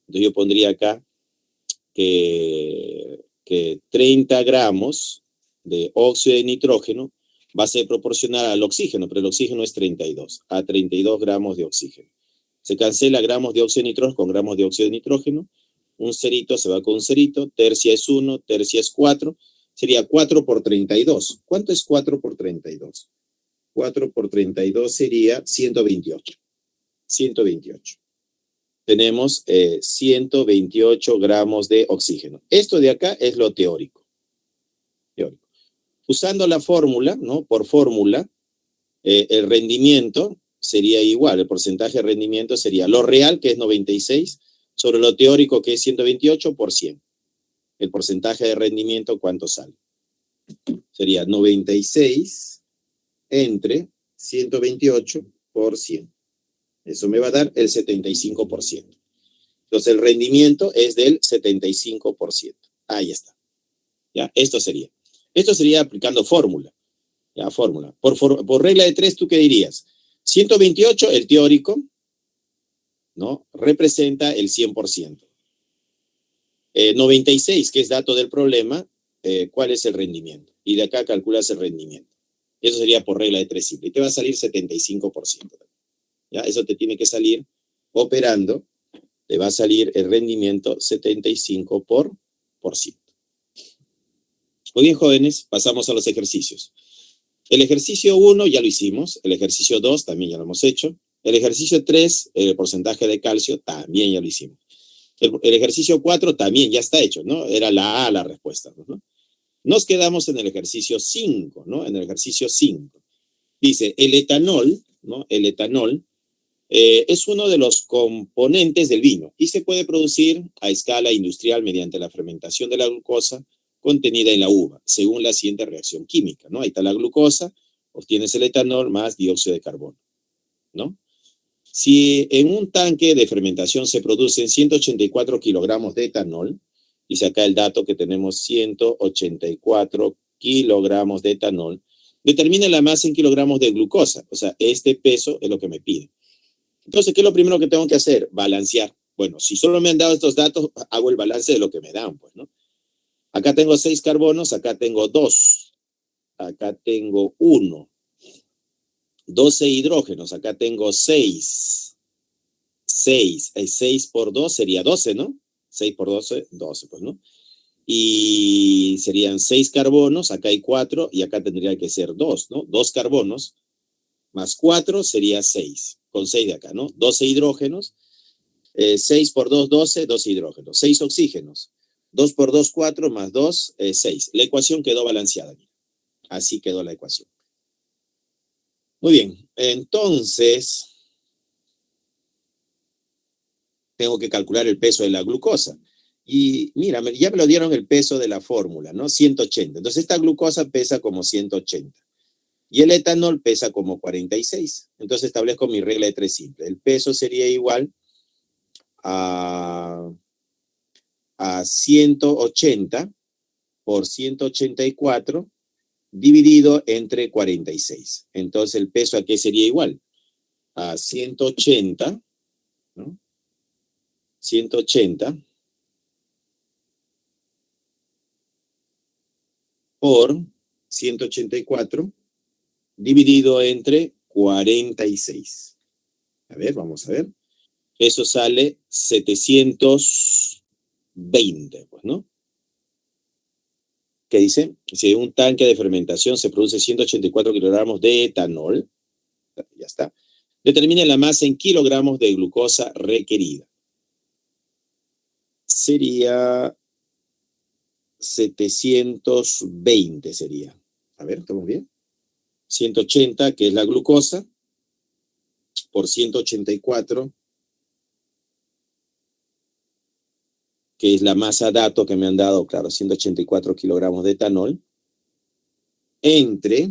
Entonces yo pondría acá que 30 gramos de óxido de nitrógeno va a ser proporcional al oxígeno, pero el oxígeno es 32, a 32 gramos de oxígeno. Se cancela gramos de óxido de nitrógeno con gramos de óxido de nitrógeno, un cerito se va con un cerito, tercia es 1, tercia es 4, sería 4 por 32. ¿Cuánto es 4 por 32? 4 por 32 sería 128. 128. Tenemos 128 gramos de oxígeno. Esto de acá es lo teórico. Usando la fórmula, ¿no? Por fórmula, el rendimiento sería igual, el porcentaje de rendimiento sería lo real, que es 96, sobre lo teórico, que es 128 por 100. El porcentaje de rendimiento, ¿cuánto sale? Sería 96 entre 128 por 100. Eso me va a dar el 75%. Entonces el rendimiento es del 75%. Ahí está. ¿Ya? Esto sería aplicando fórmula. Ya, fórmula. Por regla de 3, ¿tú qué dirías? 128, el teórico, ¿no? Representa el 100%. 96, que es dato del problema, ¿cuál es el rendimiento? Y de acá calculas el rendimiento. Eso sería por regla de 3 simple. Y te va a salir 75%. ¿Ya? Eso te tiene que salir operando, te va a salir el rendimiento 75%. Muy bien, jóvenes, pasamos a los ejercicios. El ejercicio 1 ya lo hicimos, el ejercicio 2 también ya lo hemos hecho, el ejercicio 3, el porcentaje de calcio, también ya lo hicimos. El ejercicio 4 también ya está hecho, ¿no? Era la A la respuesta, ¿no? Nos quedamos en el ejercicio 5, ¿no? En el ejercicio 5. Dice, el etanol, ¿no? El etanol es uno de los componentes del vino y se puede producir a escala industrial mediante la fermentación de la glucosa contenida en la uva, según la siguiente reacción química, ¿no? Ahí está la glucosa, obtienes el etanol más dióxido de carbono, ¿no? Si en un tanque de fermentación se producen 184 kilogramos de etanol, y saca el dato que tenemos 184 kilogramos de etanol, determina la masa en kilogramos de glucosa, o sea, este peso es lo que me pide. Entonces, ¿qué es lo primero que tengo que hacer? Balancear. Bueno, si solo me han dado estos datos, hago el balance de lo que me dan, pues, ¿no? Acá tengo 6 carbonos, acá tengo 2, acá tengo 1, 12 hidrógenos, acá tengo 6, 6 por 2 sería 12, ¿no? 6 por 12, 12, pues, ¿no? Y serían 6 carbonos, acá hay 4 y acá tendría que ser 2, ¿no? 2 carbonos más 4 sería 6, con 6 de acá, ¿no? 12 hidrógenos, 6 por 2, 12, 12 hidrógenos, 6 oxígenos, 2 por 2, 4, más 2, 6. La ecuación quedó balanceada. Así quedó la ecuación. Muy bien, entonces tengo que calcular el peso de la glucosa. Y mira, ya me lo dieron el peso de la fórmula, ¿no? 180. Entonces esta glucosa pesa como 180. Y el etanol pesa como 46. Entonces establezco mi regla de 3 simple. El peso sería igual a 180 por 184 dividido entre 46. Entonces el peso a qué sería igual? A 180, ¿no? 180 por 184 dividido entre 46. A ver, vamos a ver. Eso sale 720, pues, ¿no? ¿Qué dice? Si en un tanque de fermentación se produce 184 kilogramos de etanol, ya está. Determine la masa en kilogramos de glucosa requerida. Sería 720 sería. A ver, ¿estamos bien? 180, que es la glucosa, por 184, que es la masa dato que me han dado, claro, 184 kilogramos de etanol, entre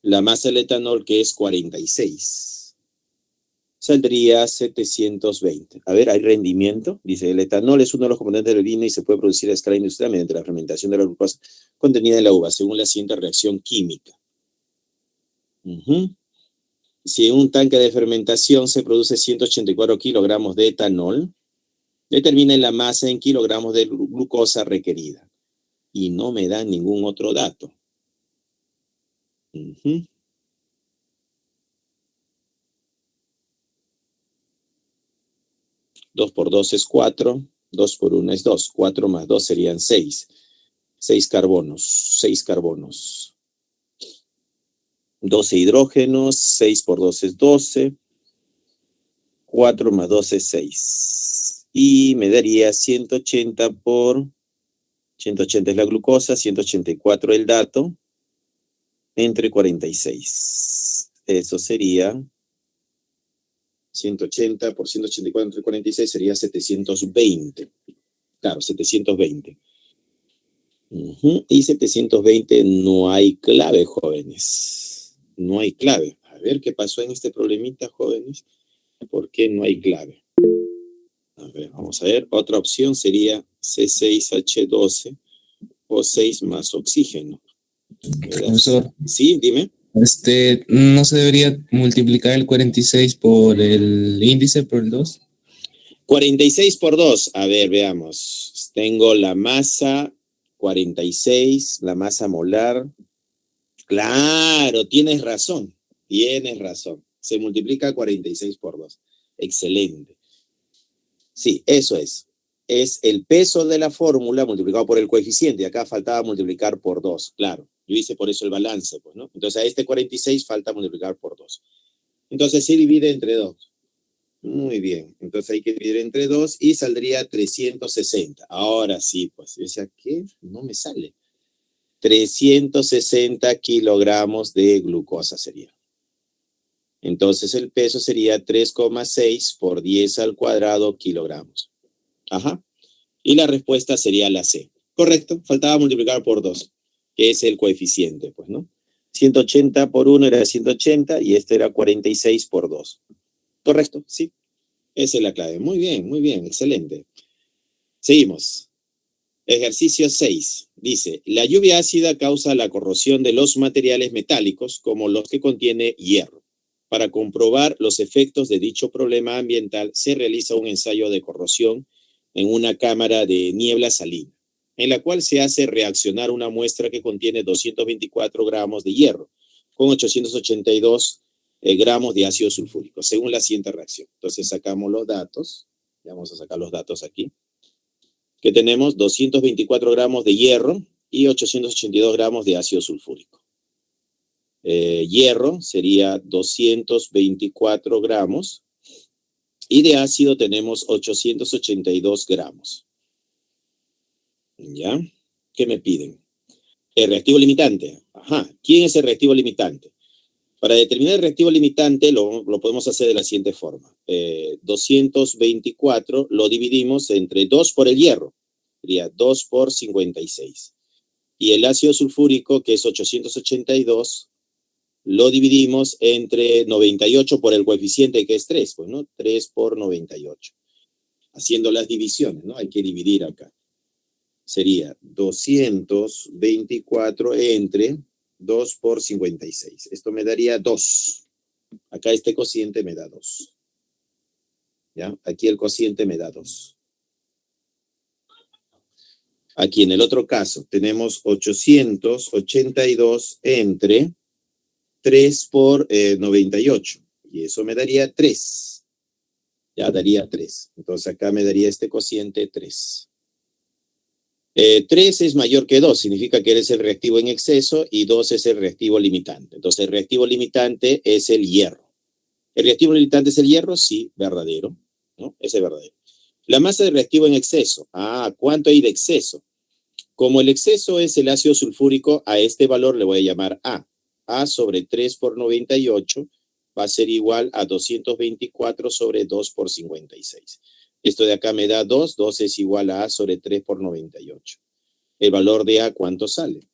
la masa del etanol, que es 46. Saldría 720. A ver, ¿hay rendimiento? Dice, el etanol es uno de los componentes del vino y se puede producir a escala industrial mediante la fermentación de la glucosa contenida en la uva, según la siguiente reacción química. Si en un tanque de fermentación se produce 184 kilogramos de etanol, determine la masa en kilogramos de glucosa requerida. Y no me dan ningún otro dato. 2 por 2 es 4, 2 por 1 es 2, 4 más 2 serían 6. 6 carbonos. 12 hidrógenos, 6 por 2 es 12, 4 más 2 es 6. Y me daría 180 por 180 es la glucosa, 184 el dato, entre 46. Eso sería 180 por 184 entre 46 sería 720. Claro, 720. Y 720 no hay clave, jóvenes. No hay clave. A ver qué pasó en este problemita, jóvenes. ¿Por qué no hay clave? A ver, vamos a ver. Otra opción sería C6H12 o 6 más oxígeno. Profesor, sí, dime. ¿no se debería multiplicar el 46 por el índice, por el 2? 46 por 2. A ver, veamos. Tengo la masa 46, la masa molar. Claro, tienes razón. Se multiplica 46 por 2. Excelente. Sí, eso es. Es el peso de la fórmula multiplicado por el coeficiente. Acá faltaba multiplicar por 2, claro. Yo hice por eso el balance, pues, ¿no? Entonces a este 46 falta multiplicar por 2. Entonces se divide entre 2. Muy bien. Entonces hay que dividir entre 2 y saldría 360. Ahora sí, pues. Yo decía, ¿qué? No me sale. 360 kilogramos de glucosa sería. Entonces el peso sería 3,6 por 10 al cuadrado kilogramos. Ajá. Y la respuesta sería la C. Correcto, faltaba multiplicar por 2, que es el coeficiente, pues, ¿no? 180 por 1 era 180 y este era 46 por 2. Correcto, sí. Esa es la clave. Muy bien, excelente. Seguimos. Ejercicio 6. Dice, la lluvia ácida causa la corrosión de los materiales metálicos como los que contiene hierro. Para comprobar los efectos de dicho problema ambiental, se realiza un ensayo de corrosión en una cámara de niebla salina, en la cual se hace reaccionar una muestra que contiene 224 gramos de hierro con 882 gramos de ácido sulfúrico, según la siguiente reacción. Entonces sacamos los datos. Vamos a sacar los datos aquí. Que tenemos 224 gramos de hierro y 882 gramos de ácido sulfúrico. Hierro sería 224 gramos y de ácido tenemos 882 gramos. ¿Ya? ¿Qué me piden? El reactivo limitante. Ajá. ¿Quién es el reactivo limitante? Para determinar el reactivo limitante lo podemos hacer de la siguiente forma. 224 lo dividimos entre 2 por el hierro. Sería 2 por 56. Y el ácido sulfúrico, que es 882, lo dividimos entre 98 por el coeficiente, que es 3, pues, ¿no? 3 por 98. Haciendo las divisiones, ¿no? Hay que dividir acá. Sería 224 entre 2 por 56. Esto me daría 2. Acá este cociente me da 2. ¿Ya? Aquí el cociente me da 2. Aquí en el otro caso tenemos 882 entre 3 por 98. Y eso me daría 3. Ya daría 3. Entonces acá me daría este cociente 3. 3 es mayor que 2, significa que eres el reactivo en exceso y 2 es el reactivo limitante. Entonces, el reactivo limitante es el hierro. ¿El reactivo limitante es el hierro? Sí, verdadero, ¿no? Ese es verdadero. La masa de reactivo en exceso. ¿Cuánto hay de exceso? Como el exceso es el ácido sulfúrico, a este valor le voy a llamar A. A sobre 3 por 98 va a ser igual a 224 sobre 2 por 56. Esto de acá me da 2. 2 es igual a sobre 3 por 98. ¿El valor de A cuánto sale?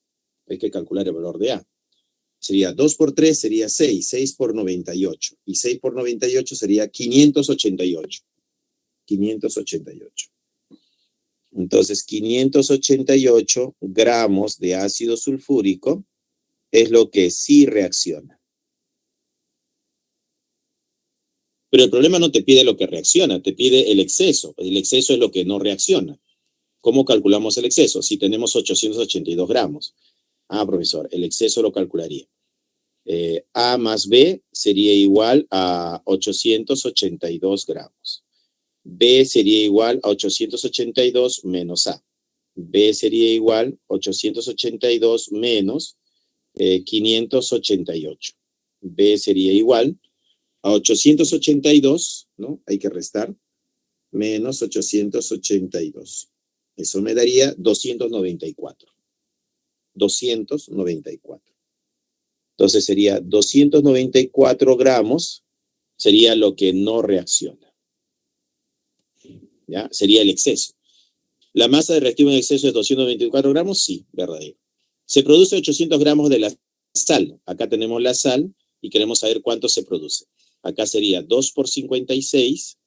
Hay que calcular el valor de A. Sería 2 por 3 sería 6. 6 por 98. Y 6 por 98 sería 588. 588. Entonces, 588 gramos de ácido sulfúrico es lo que sí reacciona. Pero el problema no te pide lo que reacciona, te pide el exceso. El exceso es lo que no reacciona. ¿Cómo calculamos el exceso? Si tenemos 882 gramos. Profesor, el exceso lo calcularía. A más B sería igual a 882 gramos. B sería igual a 882 menos A. B sería igual a 882 menos 588. B sería igual a 882, ¿no? Hay que restar, menos 882. Eso me daría 294. 294. Entonces sería 294 gramos, sería lo que no reacciona. ¿Ya? Sería el exceso. ¿La masa de reactivo en exceso es 224 gramos? Sí, verdadero. Se produce 800 gramos de la sal. Acá tenemos la sal y queremos saber cuánto se produce. Acá sería 2 por 56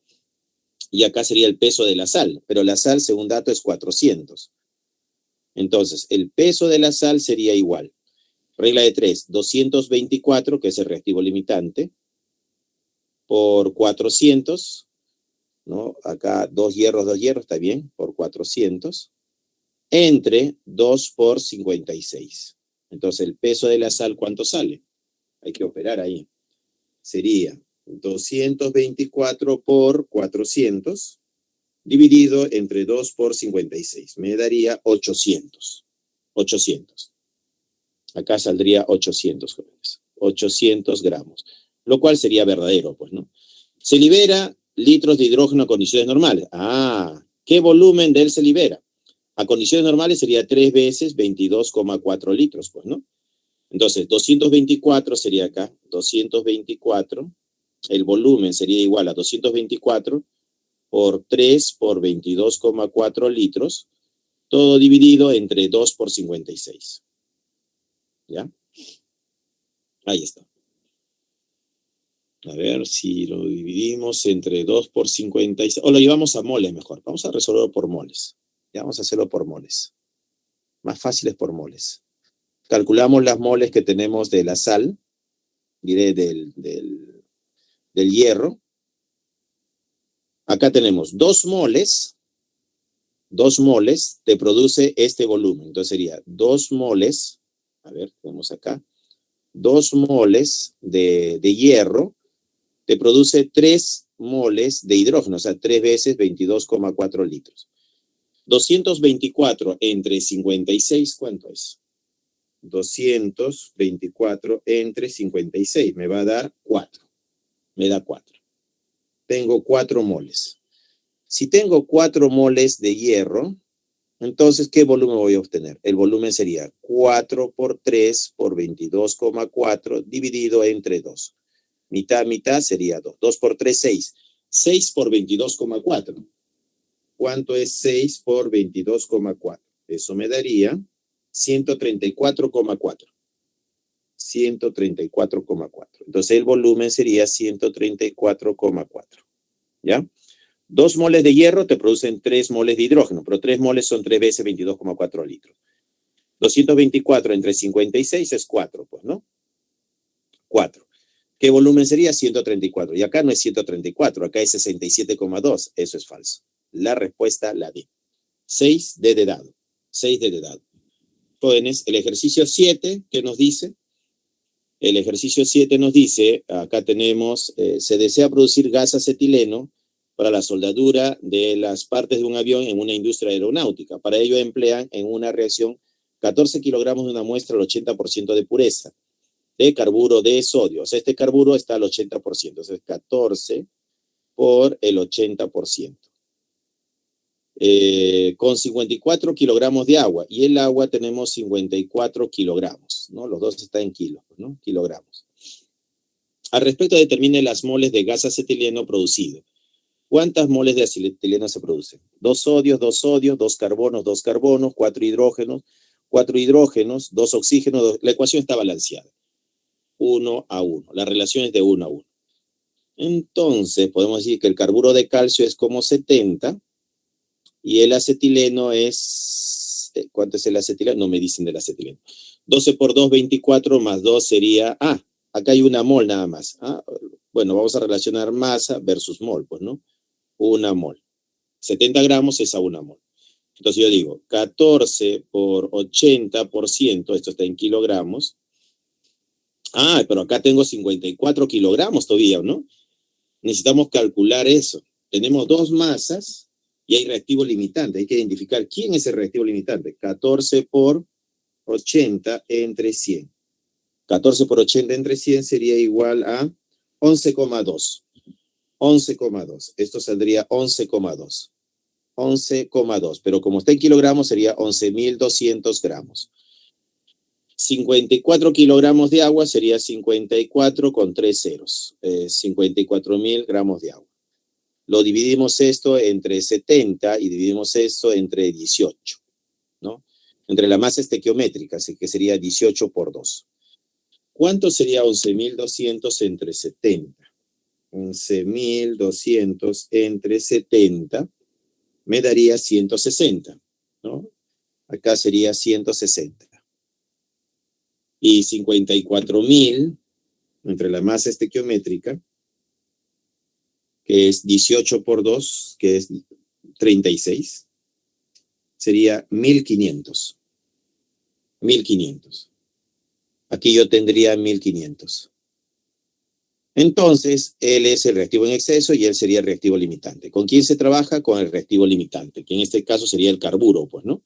y acá sería el peso de la sal. Pero la sal, según dato, es 400. Entonces, el peso de la sal sería igual. Regla de 3, 224, que es el reactivo limitante, por 400, ¿no? Acá 2 hierros, está bien, por 400, entre 2 por 56. Entonces, el peso de la sal, ¿cuánto sale? Hay que operar ahí. Sería 224 por 400, dividido entre 2 por 56. Me daría 800. 800. Acá saldría 800, jóvenes. 800 gramos. Lo cual sería verdadero, pues, ¿no? Se libera litros de hidrógeno a condiciones normales. ¿Qué volumen de él se libera? A condiciones normales sería 3 veces 22,4 litros, pues, ¿no? Entonces, 224 sería acá. 224. El volumen sería igual a 224 por 3 por 22,4 litros. Todo dividido entre 2 por 56. ¿Ya? Ahí está. A ver si lo dividimos entre 2 por 56. O lo llevamos a moles mejor. Vamos a resolverlo por moles. Ya vamos a hacerlo por moles. Más fácil es por moles. Calculamos las moles que tenemos de la sal. Diré del hierro. Acá tenemos 2 moles. 2 moles te produce este volumen. Entonces sería 2 moles. A ver, tenemos acá. 2 moles de hierro te produce 3 moles de hidrógeno, o sea, 3 veces 22,4 litros. 224 entre 56, ¿cuánto es? 224 entre 56, me va a dar 4. Me da 4. Tengo 4 moles. Si tengo 4 moles de hierro, entonces, ¿qué volumen voy a obtener? El volumen sería 4 por 3 por 22,4 dividido entre 2. Mitad, mitad sería 2. 2 por 3, 6. 6 por 22,4. ¿Cuánto es 6 por 22,4? Eso me daría 134,4. 134,4. Entonces el volumen sería 134,4. ¿Ya? 2 moles de hierro te producen 3 moles de hidrógeno, pero 3 moles son 3 veces 22,4 litros. 224 entre 56 es 4, pues, ¿no? 4. ¿Qué volumen sería? 134. Y acá no es 134, acá es 67,2. Eso es falso. La respuesta, la D. 6 de dado. 6 de dado. Jóvenes, el ejercicio 7, ¿qué nos dice? El ejercicio 7 nos dice, acá tenemos, se desea producir gas acetileno para la soldadura de las partes de un avión en una industria aeronáutica. Para ello emplean en una reacción 14 kilogramos de una muestra al 80% de pureza de carburo de sodio. O sea, este carburo está al 80%. O sea, es 14 por el 80%. Con 54 kilogramos de agua. Y el agua tenemos 54 kilogramos, ¿no? Los dos están en kilos, ¿no? Kilogramos. Al respecto, determine las moles de gas acetileno producido. ¿Cuántas moles de acetileno se producen? 2 sodios, 2 carbonos, 2 carbonos, 4 hidrógenos, 2 oxígenos. La ecuación está balanceada. 1:1. La relación es de 1:1. Entonces, podemos decir que el carburo de calcio es como 70 y el acetileno es... ¿Cuánto es el acetileno? No me dicen del acetileno. 12 por 2, 24, más 2 sería... acá hay una mol nada más. Bueno, vamos a relacionar masa versus mol, pues, ¿no? 1 mol. 70 gramos es a 1 mol. Entonces yo digo, 14 por 80%, esto está en kilogramos. Pero acá tengo 54 kilogramos todavía, ¿no? Necesitamos calcular eso. Tenemos 2 masas y hay reactivo limitante. Hay que identificar quién es el reactivo limitante. 14 por 80 entre 100. 14 por 80 entre 100 sería igual a 11,2. 11,2. Esto saldría 11,2. 11,2. Pero como está en kilogramos sería 11.200 gramos. 54 kilogramos de agua sería 54 con 3 ceros. 54.000 gramos de agua. Lo dividimos esto entre 70 y dividimos esto entre 18, ¿no? Entre la masa estequiométrica, así que sería 18 por 2. ¿Cuánto sería 11.200 entre 70? 11.200 entre 70 me daría 160, ¿no? Acá sería 160. Y 54.000 entre la masa estequiométrica, que es 18 por 2, que es 36, sería 1.500. 1.500. Aquí yo tendría 1.500. Entonces, él es el reactivo en exceso y él sería el reactivo limitante. ¿Con quién se trabaja? Con el reactivo limitante, que en este caso sería el carburo, pues, ¿no?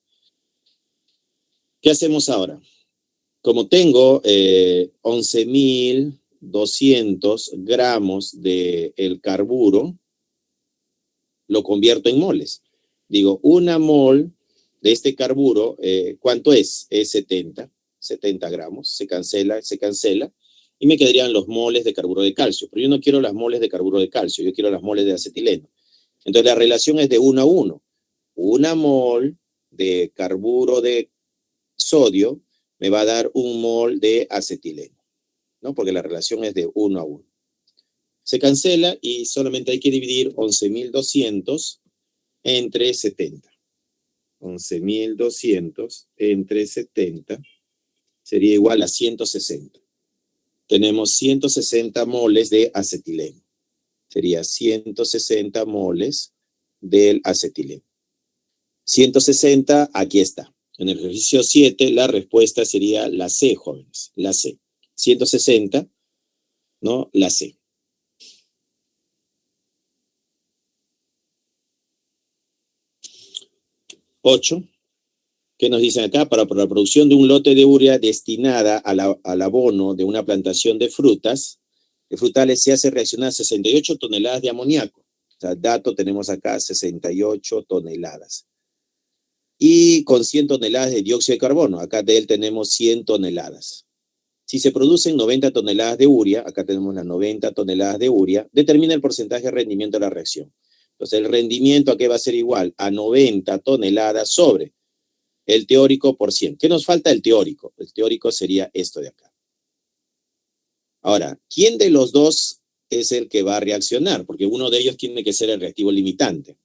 ¿Qué hacemos ahora? Como tengo 11.200 gramos del carburo, lo convierto en moles. Digo, 1 mol de este carburo, ¿cuánto es? Es 70 gramos. Se cancela, y me quedarían los moles de carburo de calcio. Pero yo no quiero las moles de carburo de calcio, yo quiero las moles de acetileno. Entonces la relación es de 1:1. 1 mol de carburo de sodio me va a dar 1 mol de acetileno, ¿no? Porque la relación es de 1:1. Se cancela y solamente hay que dividir 11.200 entre 70. 11.200 entre 70 sería igual a 160. Tenemos 160 moles de acetileno. Sería 160 moles del acetileno. 160, aquí está. En el ejercicio 7, la respuesta sería la C, jóvenes. La C. 160, ¿no? La C. Ocho. ¿Qué nos dicen acá? Para la producción de un lote de urea destinada al abono de una plantación de frutas, de frutales, se hace reaccionar 68 toneladas de amoníaco. O sea, dato tenemos acá 68 toneladas. Y con 100 toneladas de dióxido de carbono. Acá de él tenemos 100 toneladas. Si se producen 90 toneladas de urea, acá tenemos las 90 toneladas de urea, determina el porcentaje de rendimiento de la reacción. Entonces, el rendimiento aquí va a ser igual a 90 toneladas sobre el teórico por 100. ¿Qué nos falta? El teórico. El teórico sería esto de acá. Ahora, ¿quién de los dos es el que va a reaccionar? Porque uno de ellos tiene que ser el reactivo limitante.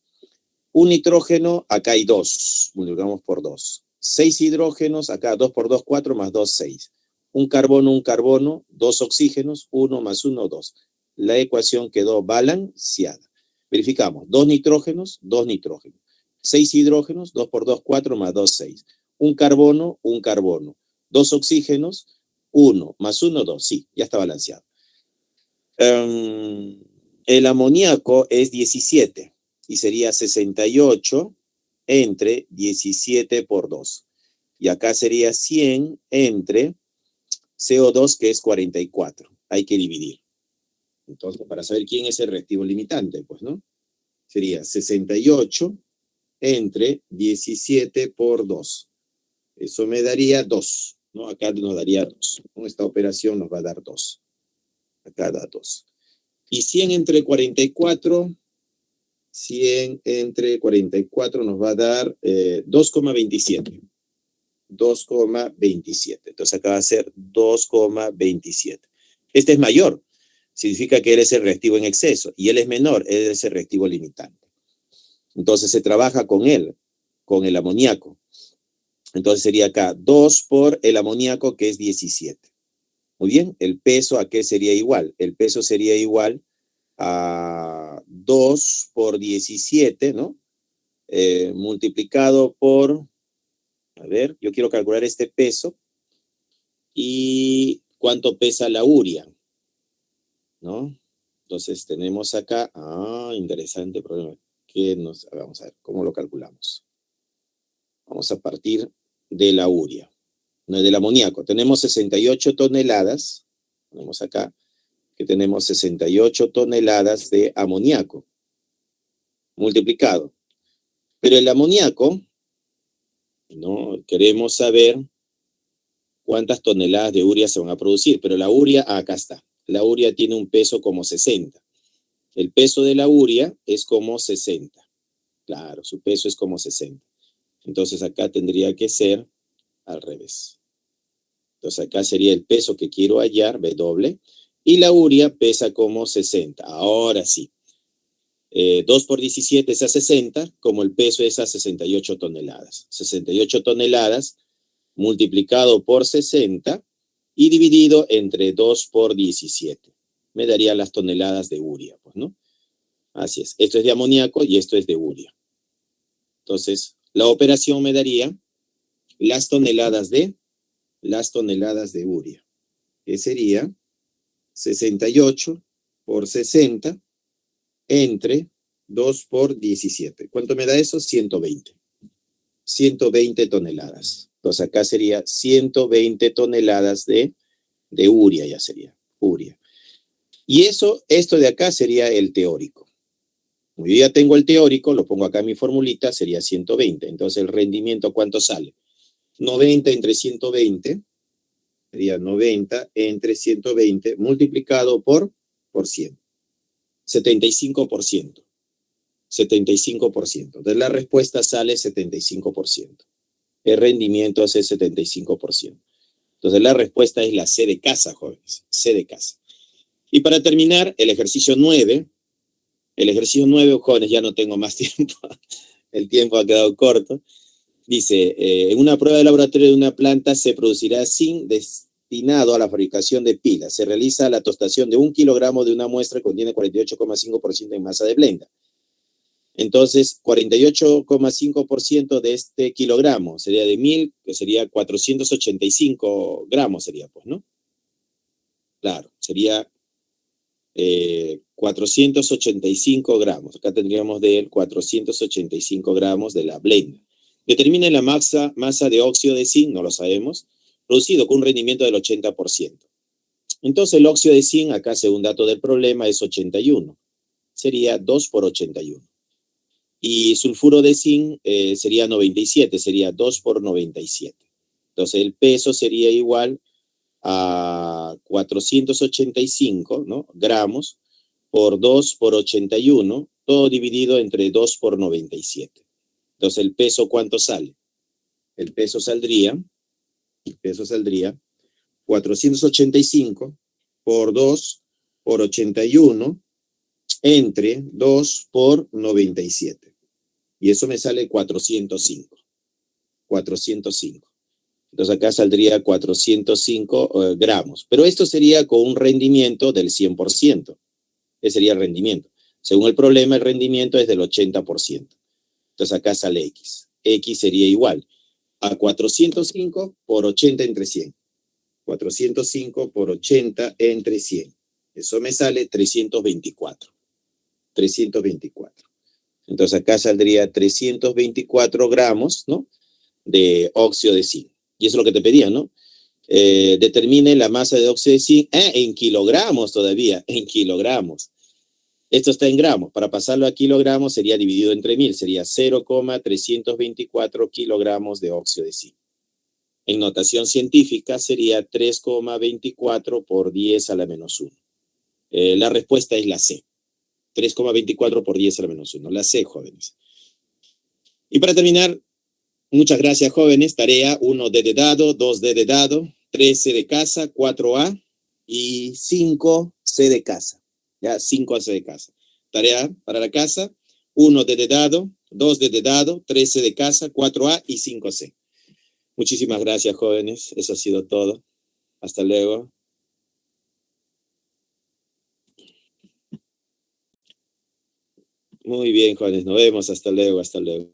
Un nitrógeno, acá hay 2, multiplicamos por 2. 6 hidrógenos, acá 2 por 2, 4, más 2, 6. Un carbono, 2 oxígenos, 1 más 1, 2. La ecuación quedó balanceada. Verificamos, 2 nitrógenos, 2 nitrógenos. 6 hidrógenos, 2 por 2, 4, más 2, 6. Un carbono, 2 oxígenos, 1 más 1, 2. Sí, ya está balanceado. El El amoníaco es 17 y sería 68 entre 17 por 2. Y acá sería 100 entre CO2, que es 44. Hay que dividir. Entonces, para saber quién es el reactivo limitante, pues, ¿no? Sería 68 entre 17 por 2. Eso me daría 2, ¿no? Acá nos daría 2. Con esta operación nos va a dar 2. Acá da 2. Y 100 entre 44, 100 entre 44 nos va a dar 2,27. 2,27. Entonces acá va a ser 2,27. Este es mayor. Significa que él es el reactivo en exceso. Y él es menor, él es el reactivo limitante. Entonces se trabaja con él, con el amoníaco. Entonces sería acá 2 por el amoníaco, que es 17. Muy bien, el peso, ¿a qué sería igual? El peso sería igual a 2 por 17, ¿no? Multiplicado por, a ver, yo quiero calcular este peso y cuánto pesa la urea, ¿no? Entonces tenemos acá, interesante problema. Vamos a ver, ¿cómo lo calculamos? Vamos a partir de la urea, no del amoníaco. Tenemos 68 toneladas, ponemos acá, que tenemos 68 toneladas de amoníaco, multiplicado. Pero el amoníaco, ¿no? Queremos saber cuántas toneladas de urea se van a producir, pero la urea, acá está. La urea tiene un peso como 60. El peso de la urea es como 60. Claro, su peso es como 60. Entonces acá tendría que ser al revés. Entonces acá sería el peso que quiero hallar, W, y la urea pesa como 60. Ahora sí. 2 por 17 es a 60, como el peso es a 68 toneladas. 68 toneladas multiplicado por 60 y dividido entre 2 por 17. Me daría las toneladas de urea, pues, ¿no? Así es. Esto es de amoníaco y esto es de urea. Entonces, la operación me daría las toneladas de urea, que sería 68 por 60 entre 2 por 17. ¿Cuánto me da eso? 120. 120 toneladas. Entonces acá sería 120 toneladas de urea, ya sería urea. Y esto de acá sería el teórico. Como yo ya tengo el teórico, lo pongo acá en mi formulita, sería 120. Entonces el rendimiento, ¿cuánto sale? 90 entre 120, sería 90 entre 120 multiplicado por 100. 75%. 75%. Entonces la respuesta sale 75%. El rendimiento es el 75%. Entonces la respuesta es la C de casa, jóvenes. C de casa. Y para terminar, el ejercicio 9. El ejercicio 9, jóvenes, ya no tengo más tiempo. El tiempo ha quedado corto. Dice, en una prueba de laboratorio de una planta se producirá zinc destinado a la fabricación de pilas. Se realiza la tostación de 1 kilogramo de una muestra que contiene 48,5% en masa de blenda. Entonces, 48,5% de este kilogramo sería de 1000, que sería 485 gramos, sería, pues, ¿no? Claro, sería 485 gramos. Acá tendríamos de 485 gramos de la blenda. Determine la masa de óxido de zinc, no lo sabemos, producido con un rendimiento del 80%. Entonces, el óxido de zinc, acá según dato del problema, es 81. Sería 2 por 81. Y sulfuro de zinc sería 97, sería 2 por 97. Entonces el peso sería igual a 485, ¿no? gramos por 2 por 81, todo dividido entre 2 por 97. Entonces el peso, ¿cuánto sale? El peso saldría 485 por 2 por 81 entre 2 por 97. Y eso me sale 405. 405. Entonces acá saldría 405 gramos. Pero esto sería con un rendimiento del 100%. Ese sería el rendimiento. Según el problema, el rendimiento es del 80%. Entonces acá sale X. X sería igual a 405 por 80 entre 100. 405 por 80 entre 100. Eso me sale 324. 324. Entonces acá saldría 324 gramos, ¿no?, de óxido de zinc. Y eso es lo que te pedía, ¿no? Determine la masa de óxido de zinc en kilogramos todavía, en kilogramos. Esto está en gramos. Para pasarlo a kilogramos sería dividido entre 1000. Sería 0,324 kilogramos de óxido de zinc. En notación científica sería 3,24 por 10 a la menos 1. La respuesta es la C. 3,24 por 10 a la menos 1. La C, jóvenes. Y para terminar, muchas gracias, jóvenes. Tarea 1D de dado, 2D de dado, 3C de casa, 4A y 5C de casa. Ya, 5C de casa. Tarea para la casa, 1D de dado, 2D de dado, 3C de casa, 4A y 5C. Muchísimas gracias, jóvenes. Eso ha sido todo. Hasta luego. Muy bien, jóvenes. Nos vemos. Hasta luego. Hasta luego.